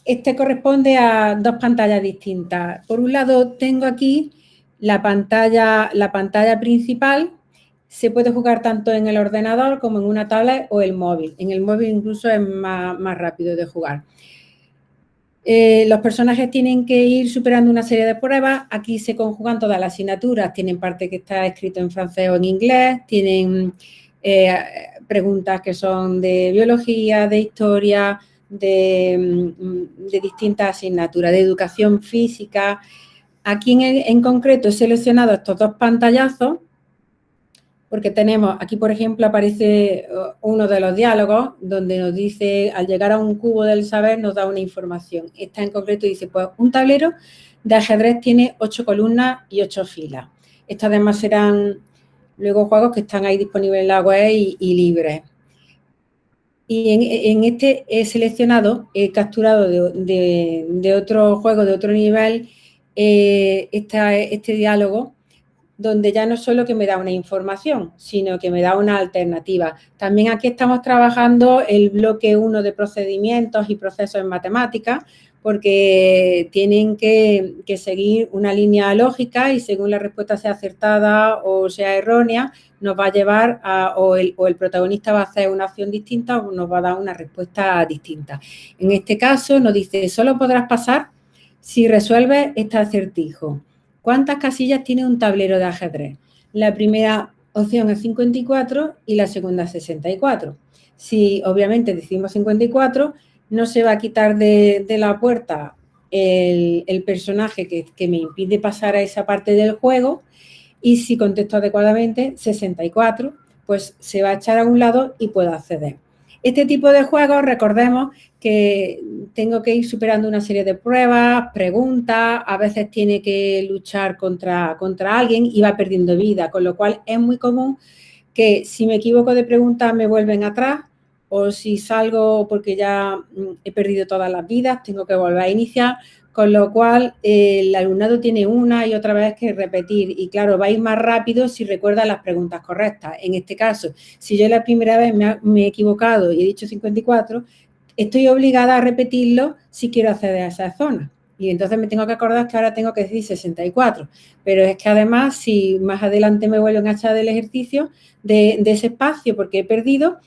Este corresponde a 2 pantallas distintas. Por un lado, tengo aquí la pantalla principal. Se puede jugar tanto en el ordenador como en una tablet o el móvil. En el móvil incluso es más rápido de jugar. Los personajes tienen que ir superando una serie de pruebas. Aquí se conjugan todas las asignaturas. Tienen parte que está escrito en francés o en inglés. Tienen preguntas que son de biología, de historia, de distintas asignaturas, de educación física. Aquí en concreto he seleccionado estos 2 pantallazos porque tenemos, aquí por ejemplo aparece uno de los diálogos donde nos dice, al llegar a un cubo del saber nos da una información. Esta en concreto dice, pues un tablero de ajedrez tiene 8 columnas y 8 filas. Estos además serán luego juegos que están ahí disponibles en la web y libres. Y en este he seleccionado, he capturado de otro juego, de otro nivel, este diálogo, donde ya no solo que me da una información, sino que me da una alternativa. También aquí estamos trabajando el bloque 1 de procedimientos y procesos en matemáticas, porque tienen que seguir una línea lógica y según la respuesta sea acertada o sea errónea, nos va a llevar o el protagonista va a hacer una acción distinta o nos va a dar una respuesta distinta. En este caso nos dice, solo podrás pasar si resuelves este acertijo. ¿Cuántas casillas tiene un tablero de ajedrez? La primera opción es 54 y la segunda es 64. Si obviamente decimos 54, no se va a quitar de la puerta el personaje que me impide pasar a esa parte del juego, y si contesto adecuadamente 64, pues se va a echar a un lado y puedo acceder. Este tipo de juegos, recordemos que tengo que ir superando una serie de pruebas, preguntas, a veces tiene que luchar contra alguien y va perdiendo vida, con lo cual es muy común que si me equivoco de pregunta me vuelven atrás, o si salgo porque ya he perdido todas las vidas, tengo que volver a iniciar, con lo cual el alumnado tiene una y otra vez que repetir y claro, va a ir más rápido si recuerda las preguntas correctas. En este caso, si yo la primera vez me he equivocado y he dicho 54, estoy obligada a repetirlo si quiero acceder a esa zona. Y entonces me tengo que acordar que ahora tengo que decir 64. Pero es que además, si más adelante me vuelven a echar del ejercicio de ese espacio porque he perdido,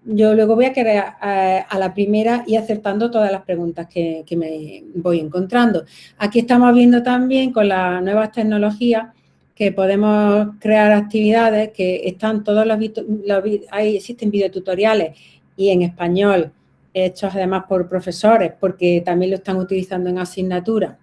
yo luego voy a querer a la primera y acertando todas las preguntas que me voy encontrando. Aquí estamos viendo también con las nuevas tecnologías que podemos crear actividades que están todos existen videotutoriales y en español, hechos además por profesores, porque también lo están utilizando en asignatura.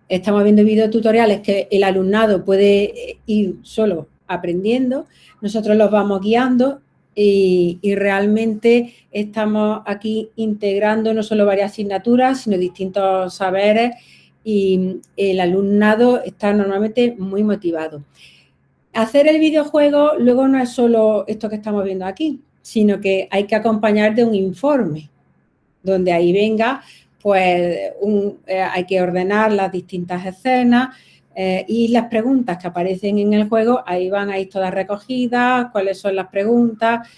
Estamos viendo videotutoriales que el alumnado puede ir solo aprendiendo, nosotros los vamos guiando y realmente estamos aquí integrando no solo varias asignaturas, sino distintos saberes y el alumnado está normalmente muy motivado. Hacer el videojuego luego no es solo esto que estamos viendo aquí, sino que hay que acompañar de un informe, donde ahí venga, pues hay que ordenar las distintas escenas y las preguntas que aparecen en el juego, ahí van a ir todas recogidas, cuáles son las preguntas,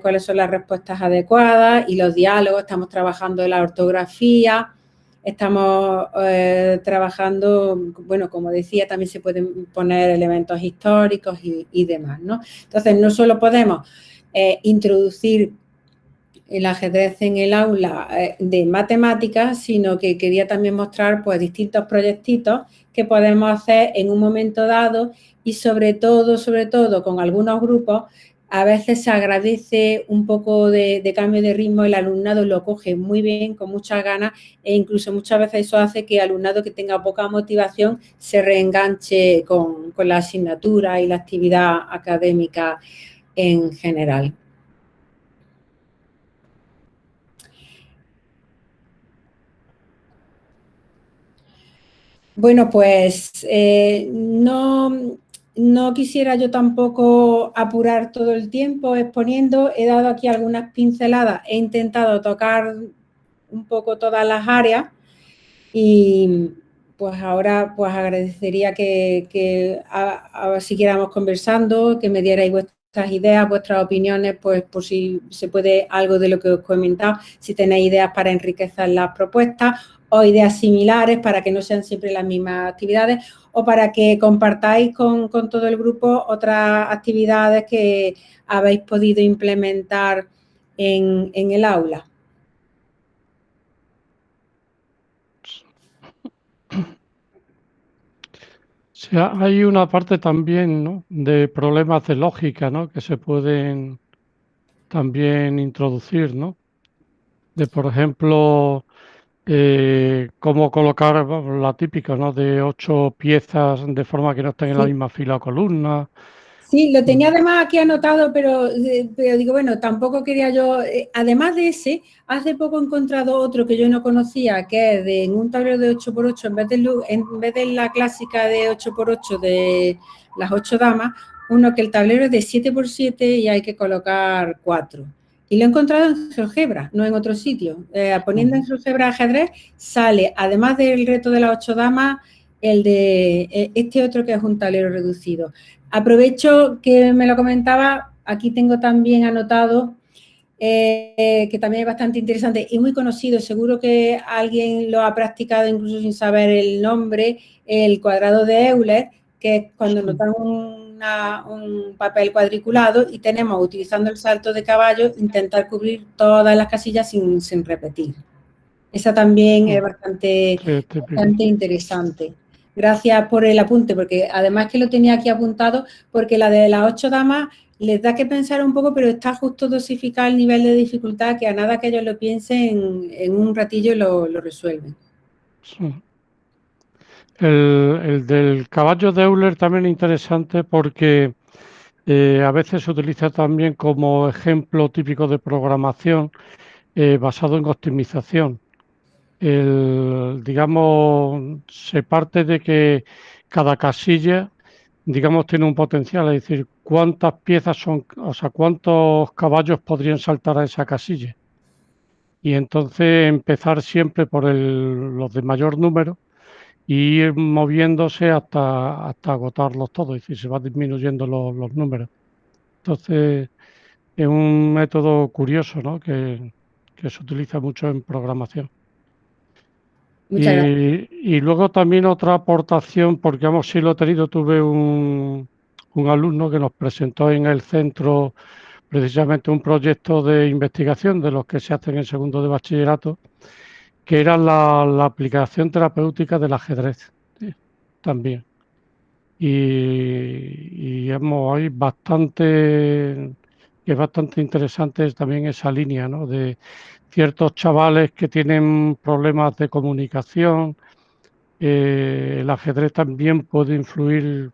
cuáles son las respuestas adecuadas y los diálogos, estamos trabajando en la ortografía, estamos trabajando, bueno, como decía, también se pueden poner elementos históricos y demás, ¿no? Entonces, no solo podemos introducir el ajedrez en el aula de matemáticas, sino que quería también mostrar pues distintos proyectitos que podemos hacer en un momento dado y sobre todo con algunos grupos, a veces se agradece un poco de cambio de ritmo, el alumnado lo coge muy bien, con muchas ganas e incluso muchas veces eso hace que el alumnado que tenga poca motivación se reenganche con la asignatura y la actividad académica en general. Bueno, pues no quisiera yo tampoco apurar todo el tiempo exponiendo. He dado aquí algunas pinceladas, he intentado tocar un poco todas las áreas y pues ahora pues agradecería que siguiéramos conversando, que me dierais vuestras ideas, vuestras opiniones, pues por si se puede algo de lo que os he comentado, si tenéis ideas para enriquecer las propuestas o ideas similares para que no sean siempre las mismas actividades o para que compartáis con todo el grupo otras actividades que habéis podido implementar en el aula. Sí, hay una parte también, ¿no?, de problemas de lógica, ¿no?, que se pueden también introducir, ¿no? De, por ejemplo, cómo colocar la típica, ¿no?, de 8 piezas de forma que no estén en la Sí. misma fila o columna. Sí, lo tenía además aquí anotado, pero digo, bueno, tampoco quería yo, además de ese, hace poco he encontrado otro que yo no conocía, que es en un tablero de 8×8, en vez de la clásica de 8×8 de las 8 damas, uno que el tablero es de 7×7 y hay que colocar 4. Y lo he encontrado en GeoGebra, no en otro sitio. Poniendo en GeoGebra ajedrez, sale, además del reto de las 8 damas, el de este otro que es un tablero reducido. Aprovecho que me lo comentaba, aquí tengo también anotado, que también es bastante interesante y muy conocido, seguro que alguien lo ha practicado incluso sin saber el nombre, el cuadrado de Euler, que es cuando nos dan un papel cuadriculado y tenemos, utilizando el salto de caballo, intentar cubrir todas las casillas sin repetir. Esa también es bastante interesante. Gracias por el apunte, porque además que lo tenía aquí apuntado, porque la de las 8 damas les da que pensar un poco, pero está justo dosificado el nivel de dificultad, que a nada que ellos lo piensen, en un ratillo lo resuelven. Sí. El del caballo de Euler también es interesante porque a veces se utiliza también como ejemplo típico de programación basado en optimización. Digamos, se parte de que cada casilla, digamos, tiene un potencial, es decir, cuántas piezas son, o sea, cuántos caballos podrían saltar a esa casilla. Y entonces empezar siempre por los de mayor número y ir moviéndose hasta agotarlos todos, es decir, se van disminuyendo los números. Entonces, es un método curioso, ¿no? Que se utiliza mucho en programación. Muchas gracias. Y luego también otra aportación, porque vamos, sí lo he tenido, tuve un alumno que nos presentó en el centro precisamente un proyecto de investigación de los que se hacen en segundo de bachillerato, que era la aplicación terapéutica del ajedrez, ¿sí? También. Y hay bastante, que es bastante interesante también esa línea, ¿no? De ciertos chavales que tienen problemas de comunicación. El ajedrez también puede influir,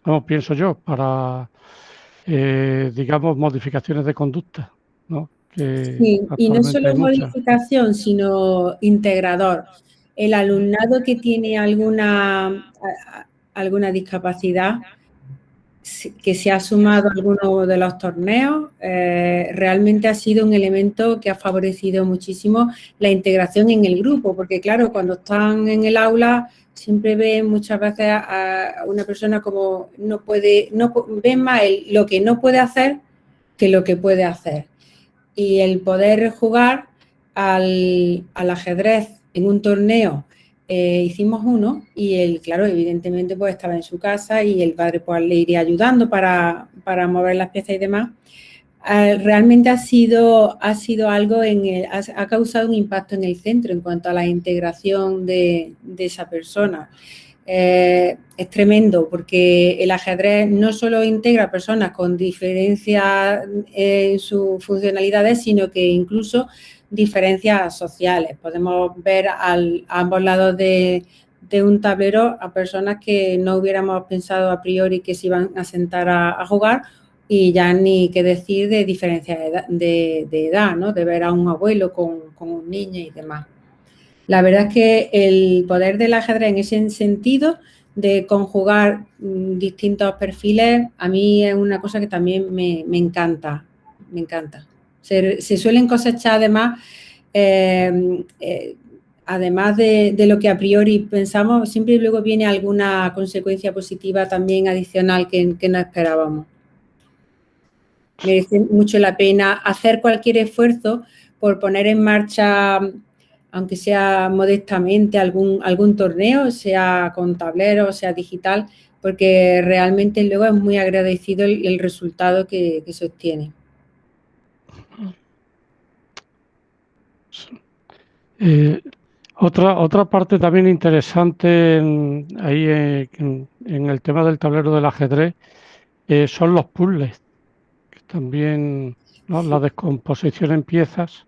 vamos, pienso yo, para, digamos, modificaciones de conducta, ¿no? Que Sí, y no actualmente hay solo muchas. modificación, sino integrador. El alumnado que tiene alguna discapacidad, que se ha sumado a alguno de los torneos, realmente ha sido un elemento que ha favorecido muchísimo la integración en el grupo, porque claro, cuando están en el aula siempre ven muchas veces a una persona como ven más lo que no puede hacer que lo que puede hacer. Y el poder jugar al ajedrez en un torneo, hicimos uno y claro, evidentemente pues estaba en su casa y el padre pues le iría ayudando para mover las piezas y demás. Realmente ha sido algo ha causado un impacto en el centro en cuanto a la integración de esa persona. Es tremendo porque el ajedrez no solo integra personas con diferencias en sus funcionalidades, sino que incluso diferencias sociales. Podemos ver a ambos lados de un tablero a personas que no hubiéramos pensado a priori que se iban a sentar a jugar, y ya ni qué decir de diferencias de edad, ¿no? De ver a un abuelo con un niño y demás. La verdad es que el poder del ajedrez en ese sentido de conjugar distintos perfiles, a mí es una cosa que también me encanta, me encanta. Se suelen cosechar además, además de lo que a priori pensamos, siempre luego viene alguna consecuencia positiva también adicional que no esperábamos. Merece mucho la pena hacer cualquier esfuerzo por poner en marcha, aunque sea modestamente, algún torneo, sea con tablero, sea digital, porque realmente luego es muy agradecido el resultado que se obtiene. Otra parte también interesante ahí en el tema del tablero del ajedrez son los puzzles, que también, ¿no? La descomposición en piezas.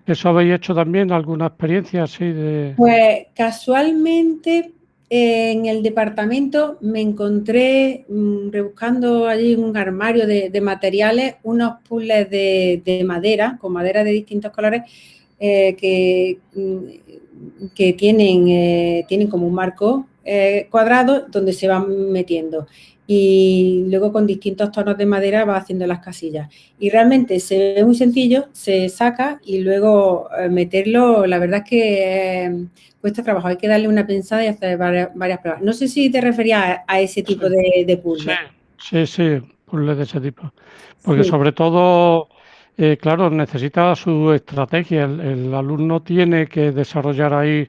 ¿Eso habéis hecho también alguna experiencia así de...? Pues casualmente en el departamento me encontré rebuscando allí en un armario de materiales unos puzzles de madera, con madera de distintos colores, que tienen como un marco cuadrados donde se van metiendo. Y luego con distintos tonos de madera va haciendo las casillas. Y realmente se ve muy sencillo, se saca y luego meterlo, la verdad es que cuesta trabajo. Hay que darle una pensada y hacer varias pruebas. No sé si te referías a ese tipo de puzzle. Sí, puzzles de ese tipo. Porque Sí, sobre todo, claro, necesita su estrategia. El alumno tiene que desarrollar ahí,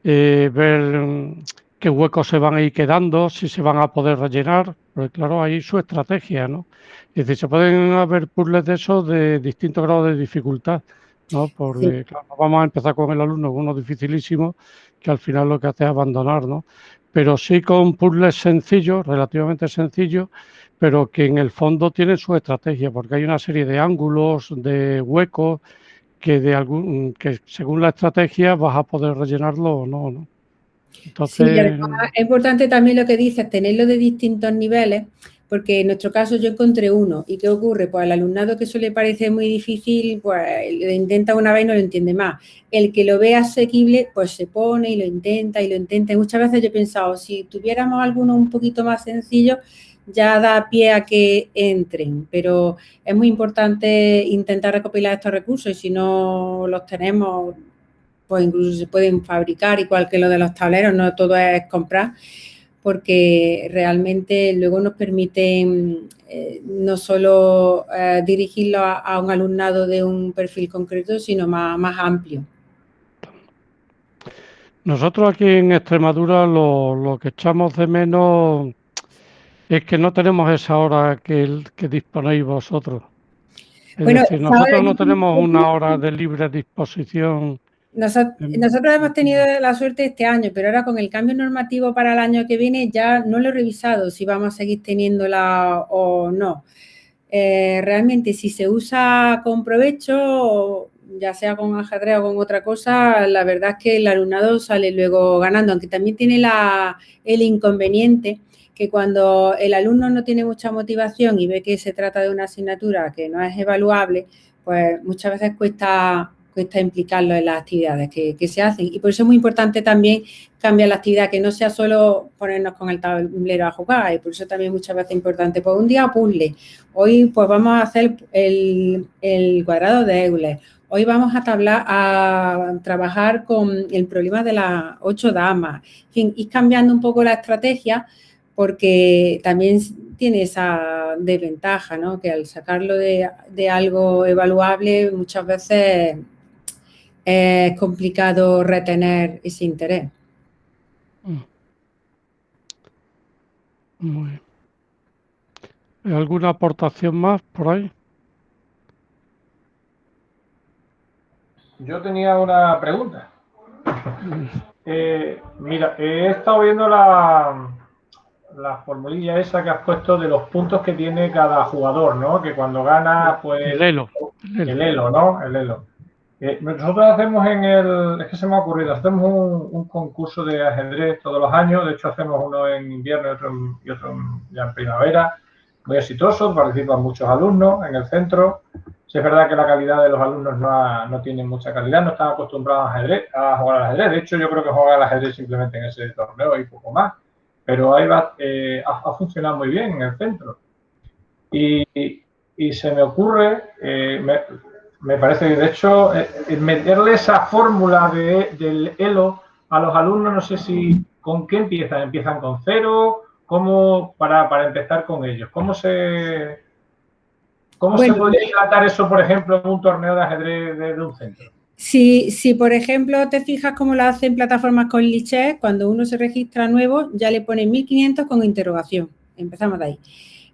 ver qué huecos se van a ir quedando, si se van a poder rellenar. Porque claro, ahí su estrategia, ¿no? Es decir, se pueden haber puzzles de esos de distintos grados de dificultad, ¿no? sí. Porque claro, no vamos a empezar con el alumno con uno dificilísimo, que al final lo que hace es abandonar, ¿no? Pero sí con puzzles sencillos, relativamente sencillos, pero que en el fondo tienen su estrategia, porque hay una serie de ángulos, de huecos, que según la estrategia vas a poder rellenarlo o no, ¿no? Sí, y Entonces, además es importante también lo que dices, tenerlo de distintos niveles, porque en nuestro caso yo encontré uno. ¿Y qué ocurre? Pues al alumnado que eso le parece muy difícil, pues lo intenta una vez y no lo entiende más. El que lo ve asequible, pues se pone y lo intenta y lo intenta. Y muchas veces yo he pensado, si tuviéramos alguno un poquito más sencillo, ya da pie a que entren, pero es muy importante intentar recopilar estos recursos y si no los tenemos, pues incluso se pueden fabricar, igual que lo de los tableros, no todo es comprar, porque realmente luego nos permiten no solo dirigirlo a un alumnado de un perfil concreto, sino más amplio. nosotros aquí en Extremadura lo que echamos de menos es que no tenemos esa hora que disponéis vosotros. Es Bueno, decir, esa hora nosotros no tenemos una hora de libre disposición. nosotros hemos tenido la suerte este año, pero ahora con el cambio normativo para el año que viene ya no lo he revisado si vamos a seguir teniéndola o no. Realmente si se usa con provecho, ya sea con ajedrez o con otra cosa, la verdad es que el alumnado sale luego ganando, aunque también tiene el inconveniente que cuando el alumno no tiene mucha motivación y ve que se trata de una asignatura que no es evaluable, pues muchas veces cuesta implicarlo en las actividades que se hacen. Y por eso es muy importante también cambiar la actividad, que no sea solo ponernos con el tablero a jugar. Y por eso también muchas veces es importante, pues un día puzzle. Hoy pues vamos a hacer el cuadrado de Euler. Hoy vamos a trabajar con el problema de las 8 damas. En fin, ir cambiando un poco la estrategia porque también tiene esa desventaja, ¿no? Que al sacarlo de algo evaluable muchas veces es complicado retener ese interés. Muy bien. ¿Alguna aportación más por ahí? Yo tenía una pregunta. Mira, he estado viendo la formulilla esa que has puesto de los puntos que tiene cada jugador, ¿no? Que cuando gana, pues... El elo. El elo, ¿no? El elo. Nosotros hacemos es que se me ha ocurrido, hacemos un concurso de ajedrez todos los años, de hecho hacemos uno en invierno y otro ya en primavera, muy exitoso, participan muchos alumnos en el centro. Sí, es verdad que la calidad de los alumnos no tiene mucha calidad, no están acostumbrados a jugar al ajedrez, de hecho yo creo que juegan al ajedrez simplemente en ese torneo y poco más, pero ahí ha funcionado muy bien en el centro. Y se me ocurre, me parece que de hecho meterle esa fórmula del ELO a los alumnos, no sé si con qué empiezan con cero, cómo para empezar con ellos, cómo se podría tratar eso, por ejemplo, en un torneo de ajedrez de un centro. Si, por ejemplo, te fijas cómo lo hacen plataformas con Lichess, cuando uno se registra nuevo, ya le ponen 1500 con interrogación. Empezamos de ahí.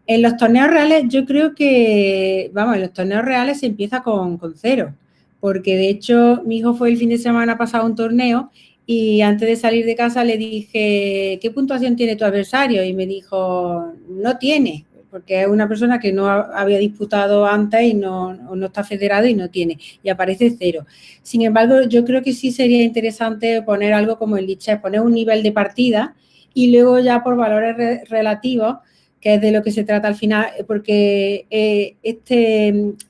En los torneos reales, yo creo que, vamos, en los torneos reales se empieza con cero, porque de hecho mi hijo fue el fin de semana pasado a un torneo y antes de salir de casa le dije, ¿qué puntuación tiene tu adversario? Y me dijo, no tiene, porque es una persona que no había disputado antes y no está federado y no tiene, y aparece 0. Sin embargo, yo creo que sí sería interesante poner algo como el Lichess, poner un nivel de partida y luego ya por valores relativos, que es de lo que se trata al final, porque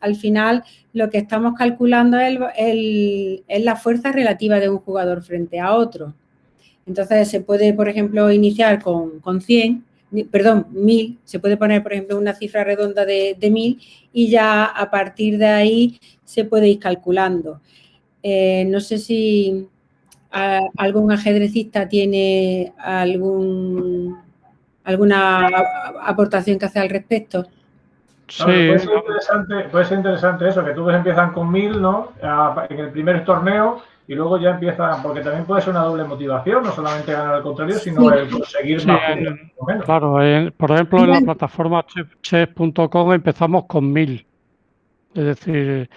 al final lo que estamos calculando es la fuerza relativa de un jugador frente a otro. Entonces se puede, por ejemplo, iniciar con 100, perdón, 1000, se puede poner, por ejemplo, una cifra redonda de 1000 y ya a partir de ahí se puede ir calculando. No sé si algún ajedrecista tiene alguna aportación que hacer al respecto. Sí, Claro, puede ser interesante eso, que tú empiezan con 1000, ¿no? En el primer torneo y luego ya empiezan, porque también puede ser una doble motivación, no solamente ganar al contrario, sino el conseguir sí, más puntos. Menos. claro. Por ejemplo, en la plataforma chess.com empezamos con 1000. Es decir,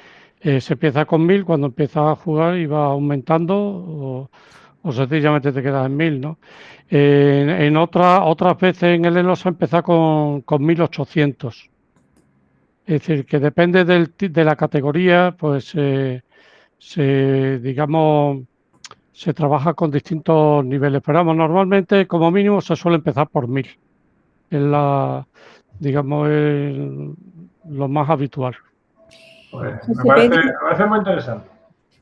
se empieza con 1000, cuando empiezas a jugar y va aumentando o sencillamente te quedas en 1000, ¿no? En otras veces en el Elo se empieza con 1800. Es decir, que depende de la categoría, pues digamos, se trabaja con distintos niveles. Pero vamos, normalmente, como mínimo, se suele empezar por 1000. Es digamos, lo más habitual. Pues José me Pedro, parece muy interesante.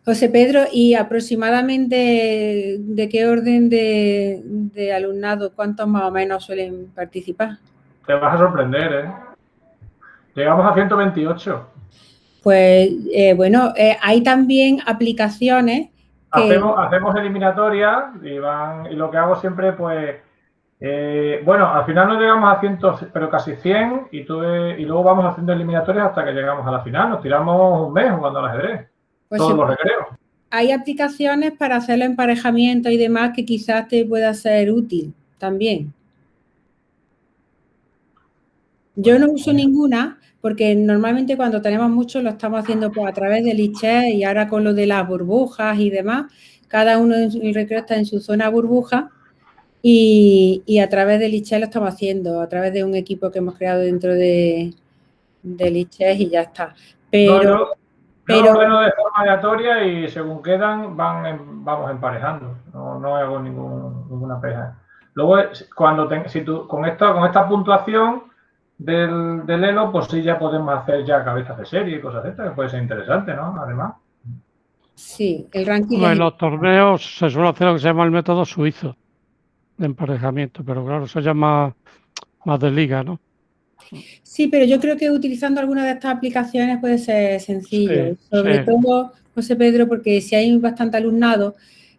José Pedro, ¿y aproximadamente de qué orden de alumnado, cuántos más o menos suelen participar? Te vas a sorprender, ¿eh? Llegamos a 128. Pues bueno, hay también aplicaciones que... Hacemos eliminatorias y lo que hago siempre, pues, bueno, al final no llegamos a 100, pero casi 100 y luego vamos haciendo eliminatorias hasta que llegamos a la final. Nos tiramos un mes jugando al ajedrez, Pues todos los recreos. hay aplicaciones para hacer los emparejamientos y demás que quizás te pueda ser útil también. Yo no uso ninguna porque normalmente cuando tenemos mucho lo estamos haciendo pues, a través del lichess y ahora con lo de las burbujas y demás, cada uno en el recreo está en su zona burbuja y a través del lichess lo estamos haciendo, a través de un equipo que hemos creado dentro de lichess y ya está. Yo lo ordeno de forma aleatoria y según quedan vamos emparejando. No hago ninguna peja. Luego, con esta puntuación del Elo, pues sí ya podemos hacer ya cabezas de serie y cosas de estas, que puede ser interesante, ¿no? Además. Sí, el ranking En los torneos se suele hacer lo que se llama el método suizo de emparejamiento, pero claro, eso ya es más de liga, ¿no? Sí, pero yo creo que utilizando alguna de estas aplicaciones puede ser sencillo. Sí, Sobre sí. todo, José Pedro, porque si hay bastante alumnado,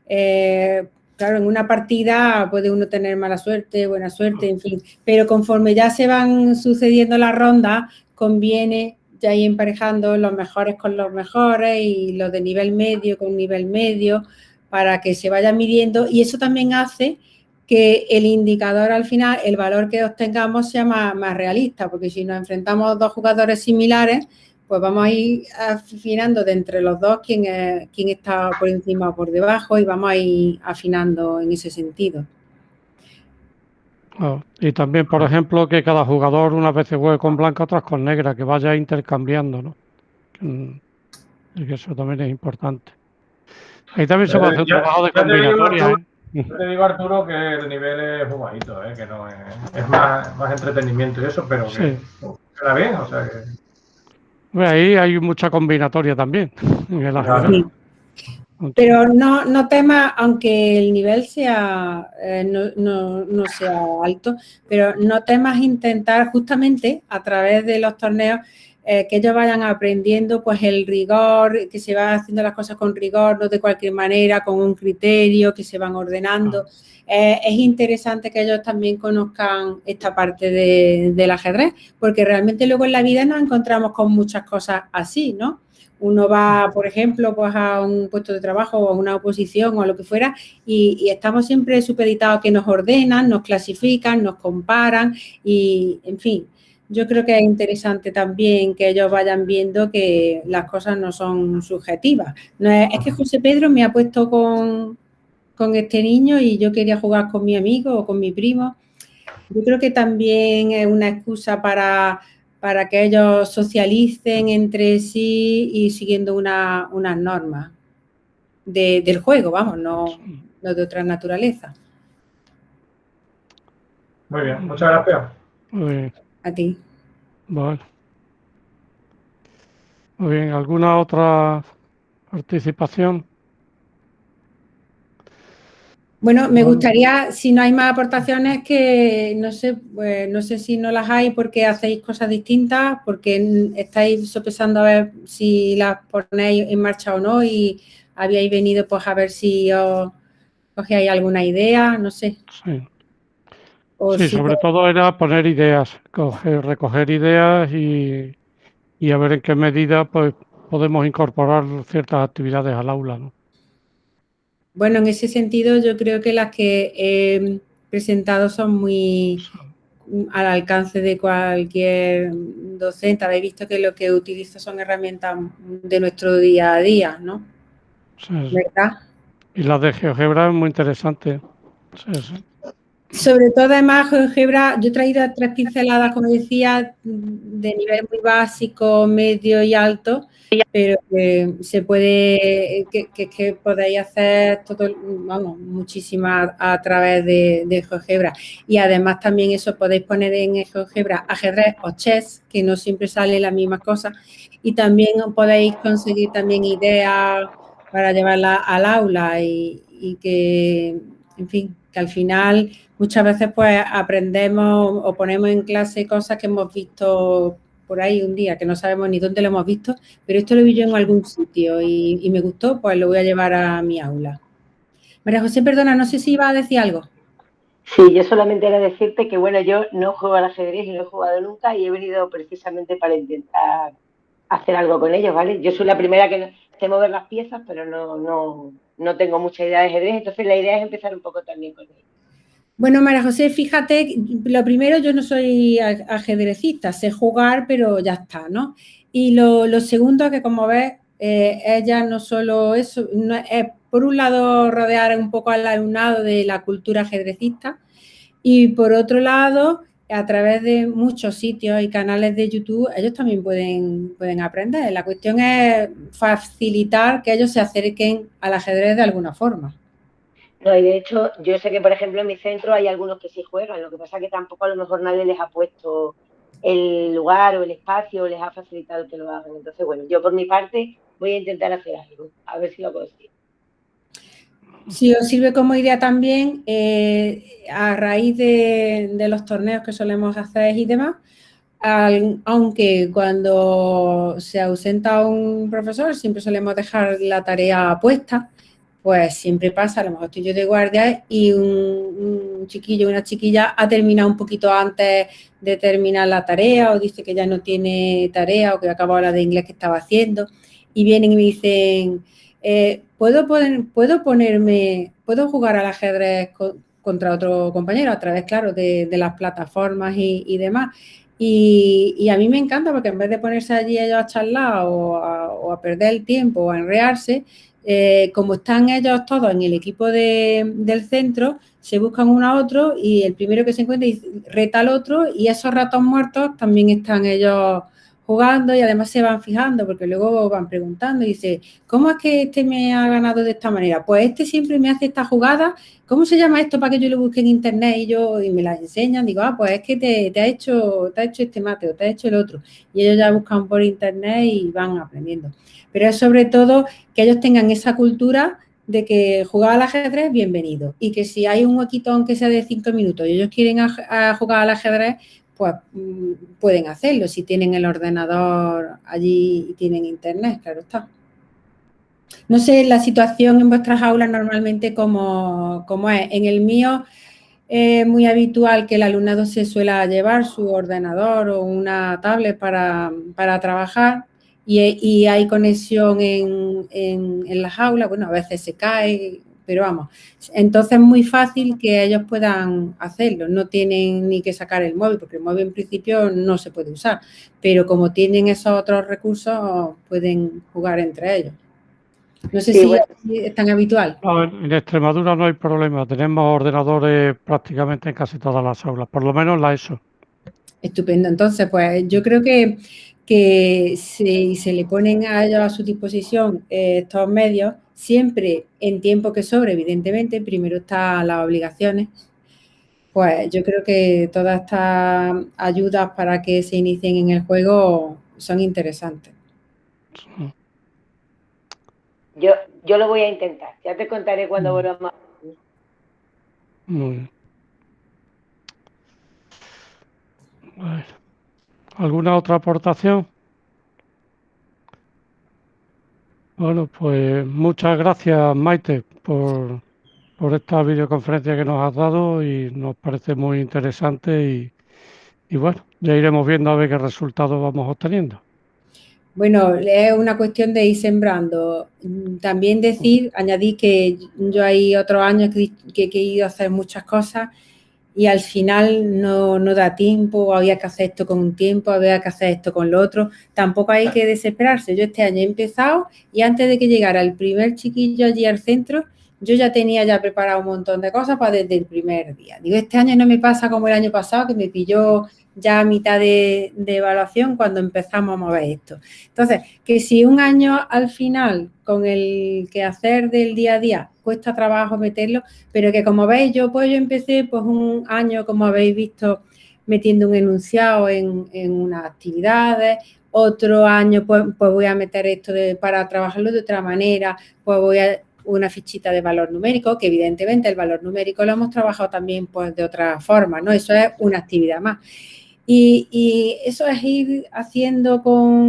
claro, en una partida puede uno tener mala suerte, buena suerte, en fin. Pero conforme ya se van sucediendo las rondas, conviene ya ir emparejando los mejores con los mejores y los de nivel medio con nivel medio para que se vayan midiendo. Y eso también hace que el indicador al final, el valor que obtengamos sea más realista, porque si nos enfrentamos a dos jugadores similares, pues vamos a ir afinando de entre los dos quién está por encima o por debajo y vamos a ir afinando en ese sentido. Y también, por ejemplo, que cada jugador unas veces juegue con blanca, otras con negra, que vaya intercambiando, ¿no? Que eso también es importante. Ahí también se puede hacer un trabajo de combinatoria, ¿eh? Yo te digo, Arturo, que el nivel es muy bajito, que no es más entretenimiento y eso, pero que queda bien, o sea que... Pues ahí hay mucha combinatoria también en el ajedrez. Sí. Pero no temas, aunque el nivel sea no sea alto, pero no temas intentar justamente a través de los torneos que ellos vayan aprendiendo pues el rigor, que se van haciendo las cosas con rigor, no de cualquier manera, con un criterio, que se van ordenando. Es interesante que ellos también conozcan esta parte del ajedrez, porque realmente luego en la vida nos encontramos con muchas cosas así, ¿no? Uno va, por ejemplo, pues a un puesto de trabajo o a una oposición o a lo que fuera y estamos siempre supeditados a que nos ordenan, nos clasifican, nos comparan y, en fin, yo creo que es interesante también que ellos vayan viendo que las cosas no son subjetivas. No es que José Pedro me ha puesto con este niño y yo quería jugar con mi amigo o con mi primo. Yo creo que también es una excusa para que ellos socialicen entre sí y siguiendo unas normas del juego, vamos, no de otra naturaleza. Muy bien, muchas gracias. Muy bien. A ti. Bueno. Muy bien, ¿alguna otra participación? Bueno, me gustaría, si no hay más aportaciones, que no sé, pues, no sé si no las hay porque hacéis cosas distintas, porque estáis sopesando a ver si las ponéis en marcha o no y habíais venido pues a ver si os cogíais alguna idea, no sé. Sí, O sí, si sobre todo era poner ideas, recoger ideas y a ver en qué medida pues podemos incorporar ciertas actividades al aula, ¿no? Bueno, en ese sentido yo creo que las que he presentado son muy al alcance de cualquier docente. Habéis visto que lo que utilizo son herramientas de nuestro día a día, ¿no? Sí, ¿Verdad? y la de GeoGebra es muy interesante. Sí, sí. Sobre todo, además, GeoGebra, yo he traído 3 pinceladas, como decía, de nivel muy básico, medio y alto, pero se puede, que podéis hacer todo, vamos, muchísimas a través de GeoGebra. Y además también eso podéis poner en GeoGebra ajedrez o chess, que no siempre sale la misma cosa. Y también podéis conseguir también ideas para llevarlas al aula y que, en fin, que al final muchas veces pues aprendemos o ponemos en clase cosas que hemos visto por ahí un día, que no sabemos ni dónde lo hemos visto, pero esto lo vi yo en algún sitio y me gustó, pues lo voy a llevar a mi aula. María José, perdona, no sé si iba a decir algo. Sí, yo solamente era decirte que, bueno, yo no juego al ajedrez y no he jugado nunca y he venido precisamente para intentar hacer algo con ellos, ¿vale? Yo soy la primera que sé mover las piezas, pero no tengo mucha idea de ajedrez, entonces la idea es empezar un poco también con ellos. Bueno, María José, fíjate, lo primero, yo no soy ajedrecista, sé jugar, pero ya está, ¿no? Y lo segundo, que como ves, ella no solo eso, no, es por un lado rodear un poco al alumnado de la cultura ajedrecista y por otro lado, a través de muchos sitios y canales de YouTube, ellos también pueden aprender. La cuestión es facilitar que ellos se acerquen al ajedrez de alguna forma. No, y de hecho, yo sé que, por ejemplo, en mi centro hay algunos que sí juegan, lo que pasa es que tampoco a lo mejor nadie les ha puesto el lugar o el espacio o les ha facilitado que lo hagan. Entonces, bueno, yo por mi parte voy a intentar hacer algo, a ver si lo consigo. Si os sirve como idea también, a raíz de los torneos que solemos hacer y demás, aunque cuando se ausenta un profesor siempre solemos dejar la tarea puesta, pues siempre pasa, a lo mejor estoy yo de guardia y un chiquillo o una chiquilla ha terminado un poquito antes de terminar la tarea o dice que ya no tiene tarea o que ha acabado la de inglés que estaba haciendo y vienen y me dicen, ¿puedo jugar al ajedrez contra otro compañero? A través, claro, de las plataformas y demás. Y a mí me encanta porque en vez de ponerse allí ellos a charlar o a perder el tiempo o a enrearse, como están ellos todos en el equipo del centro, se buscan uno a otro y el primero que se encuentra reta al otro y esos ratos muertos también están ellos jugando y además se van fijando porque luego van preguntando y dice, ¿cómo es que este me ha ganado de esta manera? Pues este siempre me hace esta jugada, ¿cómo se llama esto para que yo lo busque en internet y me las enseñan? Digo, pues es que te ha hecho este mate o te ha hecho el otro y ellos ya buscan por internet y van aprendiendo. Pero es sobre todo que ellos tengan esa cultura de que jugar al ajedrez, bienvenido. Y que si hay un huequito, aunque sea de 5 minutos, y ellos quieren jugar al ajedrez, pues pueden hacerlo si tienen el ordenador allí y tienen internet, claro está. No sé la situación en vuestras aulas normalmente como es. En el mío es muy habitual que el alumnado se suela llevar su ordenador o una tablet para trabajar y hay conexión en las aulas. Bueno, a veces se cae, pero vamos. Entonces es muy fácil que ellos puedan hacerlo. No tienen ni que sacar el móvil, porque el móvil en principio no se puede usar. Pero como tienen esos otros recursos, pueden jugar entre ellos. No sé Sí, si bueno, es tan habitual. No, en Extremadura no hay problema. Tenemos ordenadores prácticamente en casi todas las aulas, por lo menos la ESO. Estupendo. Entonces, pues yo creo que si se le ponen a ellos a su disposición estos medios, siempre en tiempo que sobre, evidentemente, primero están las obligaciones, pues yo creo que todas estas ayudas para que se inicien en el juego son interesantes. yo lo voy a intentar. Ya te contaré cuando volvamos. Muy bien. Bueno, ¿alguna otra aportación? Bueno, pues muchas gracias, Maite, por esta videoconferencia que nos has dado y nos parece muy interesante y bueno, ya iremos viendo a ver qué resultados vamos obteniendo. Bueno, es una cuestión de ir sembrando. También añadir que yo hay otros años que he querido hacer muchas cosas y al final no da tiempo, había que hacer esto con un tiempo, había que hacer esto con lo otro. Tampoco hay que desesperarse. Yo este año he empezado y antes de que llegara el primer chiquillo allí al centro, yo ya tenía preparado un montón de cosas para desde el primer día. Digo, este año no me pasa como el año pasado, que me pilló ya a mitad de evaluación cuando empezamos a mover esto. Entonces, que si un año al final con el quehacer del día a día cuesta trabajo meterlo, pero que como veis yo empecé pues un año, como habéis visto, metiendo un enunciado en unas actividades, otro año pues voy a meter esto para trabajarlo de otra manera, pues voy a una fichita de valor numérico, que evidentemente el valor numérico lo hemos trabajado también pues de otra forma, ¿no? Eso es una actividad más. Y eso es ir haciendo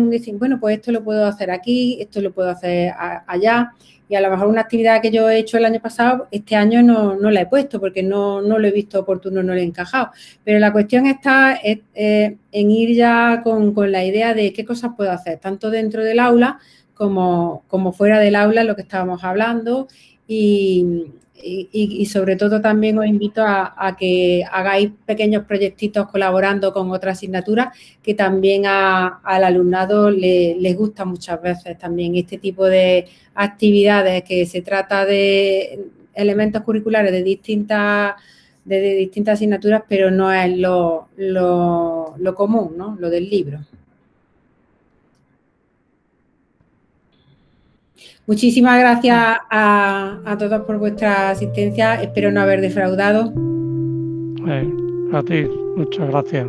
decir, bueno, pues esto lo puedo hacer aquí, esto lo puedo hacer allá. Y a lo mejor una actividad que yo he hecho el año pasado, este año no la he puesto porque no lo he visto oportuno, no lo he encajado. Pero la cuestión está en ir ya con la idea de qué cosas puedo hacer, tanto dentro del aula como fuera del aula, lo que estábamos hablando. Y sobre todo también os invito a que hagáis pequeños proyectitos colaborando con otras asignaturas que también al alumnado les gusta muchas veces también este tipo de actividades, que se trata de elementos curriculares de distintas asignaturas, pero no es lo común, ¿no? Lo del libro. Muchísimas gracias a todos por vuestra asistencia. Espero no haber defraudado. A ti, muchas gracias.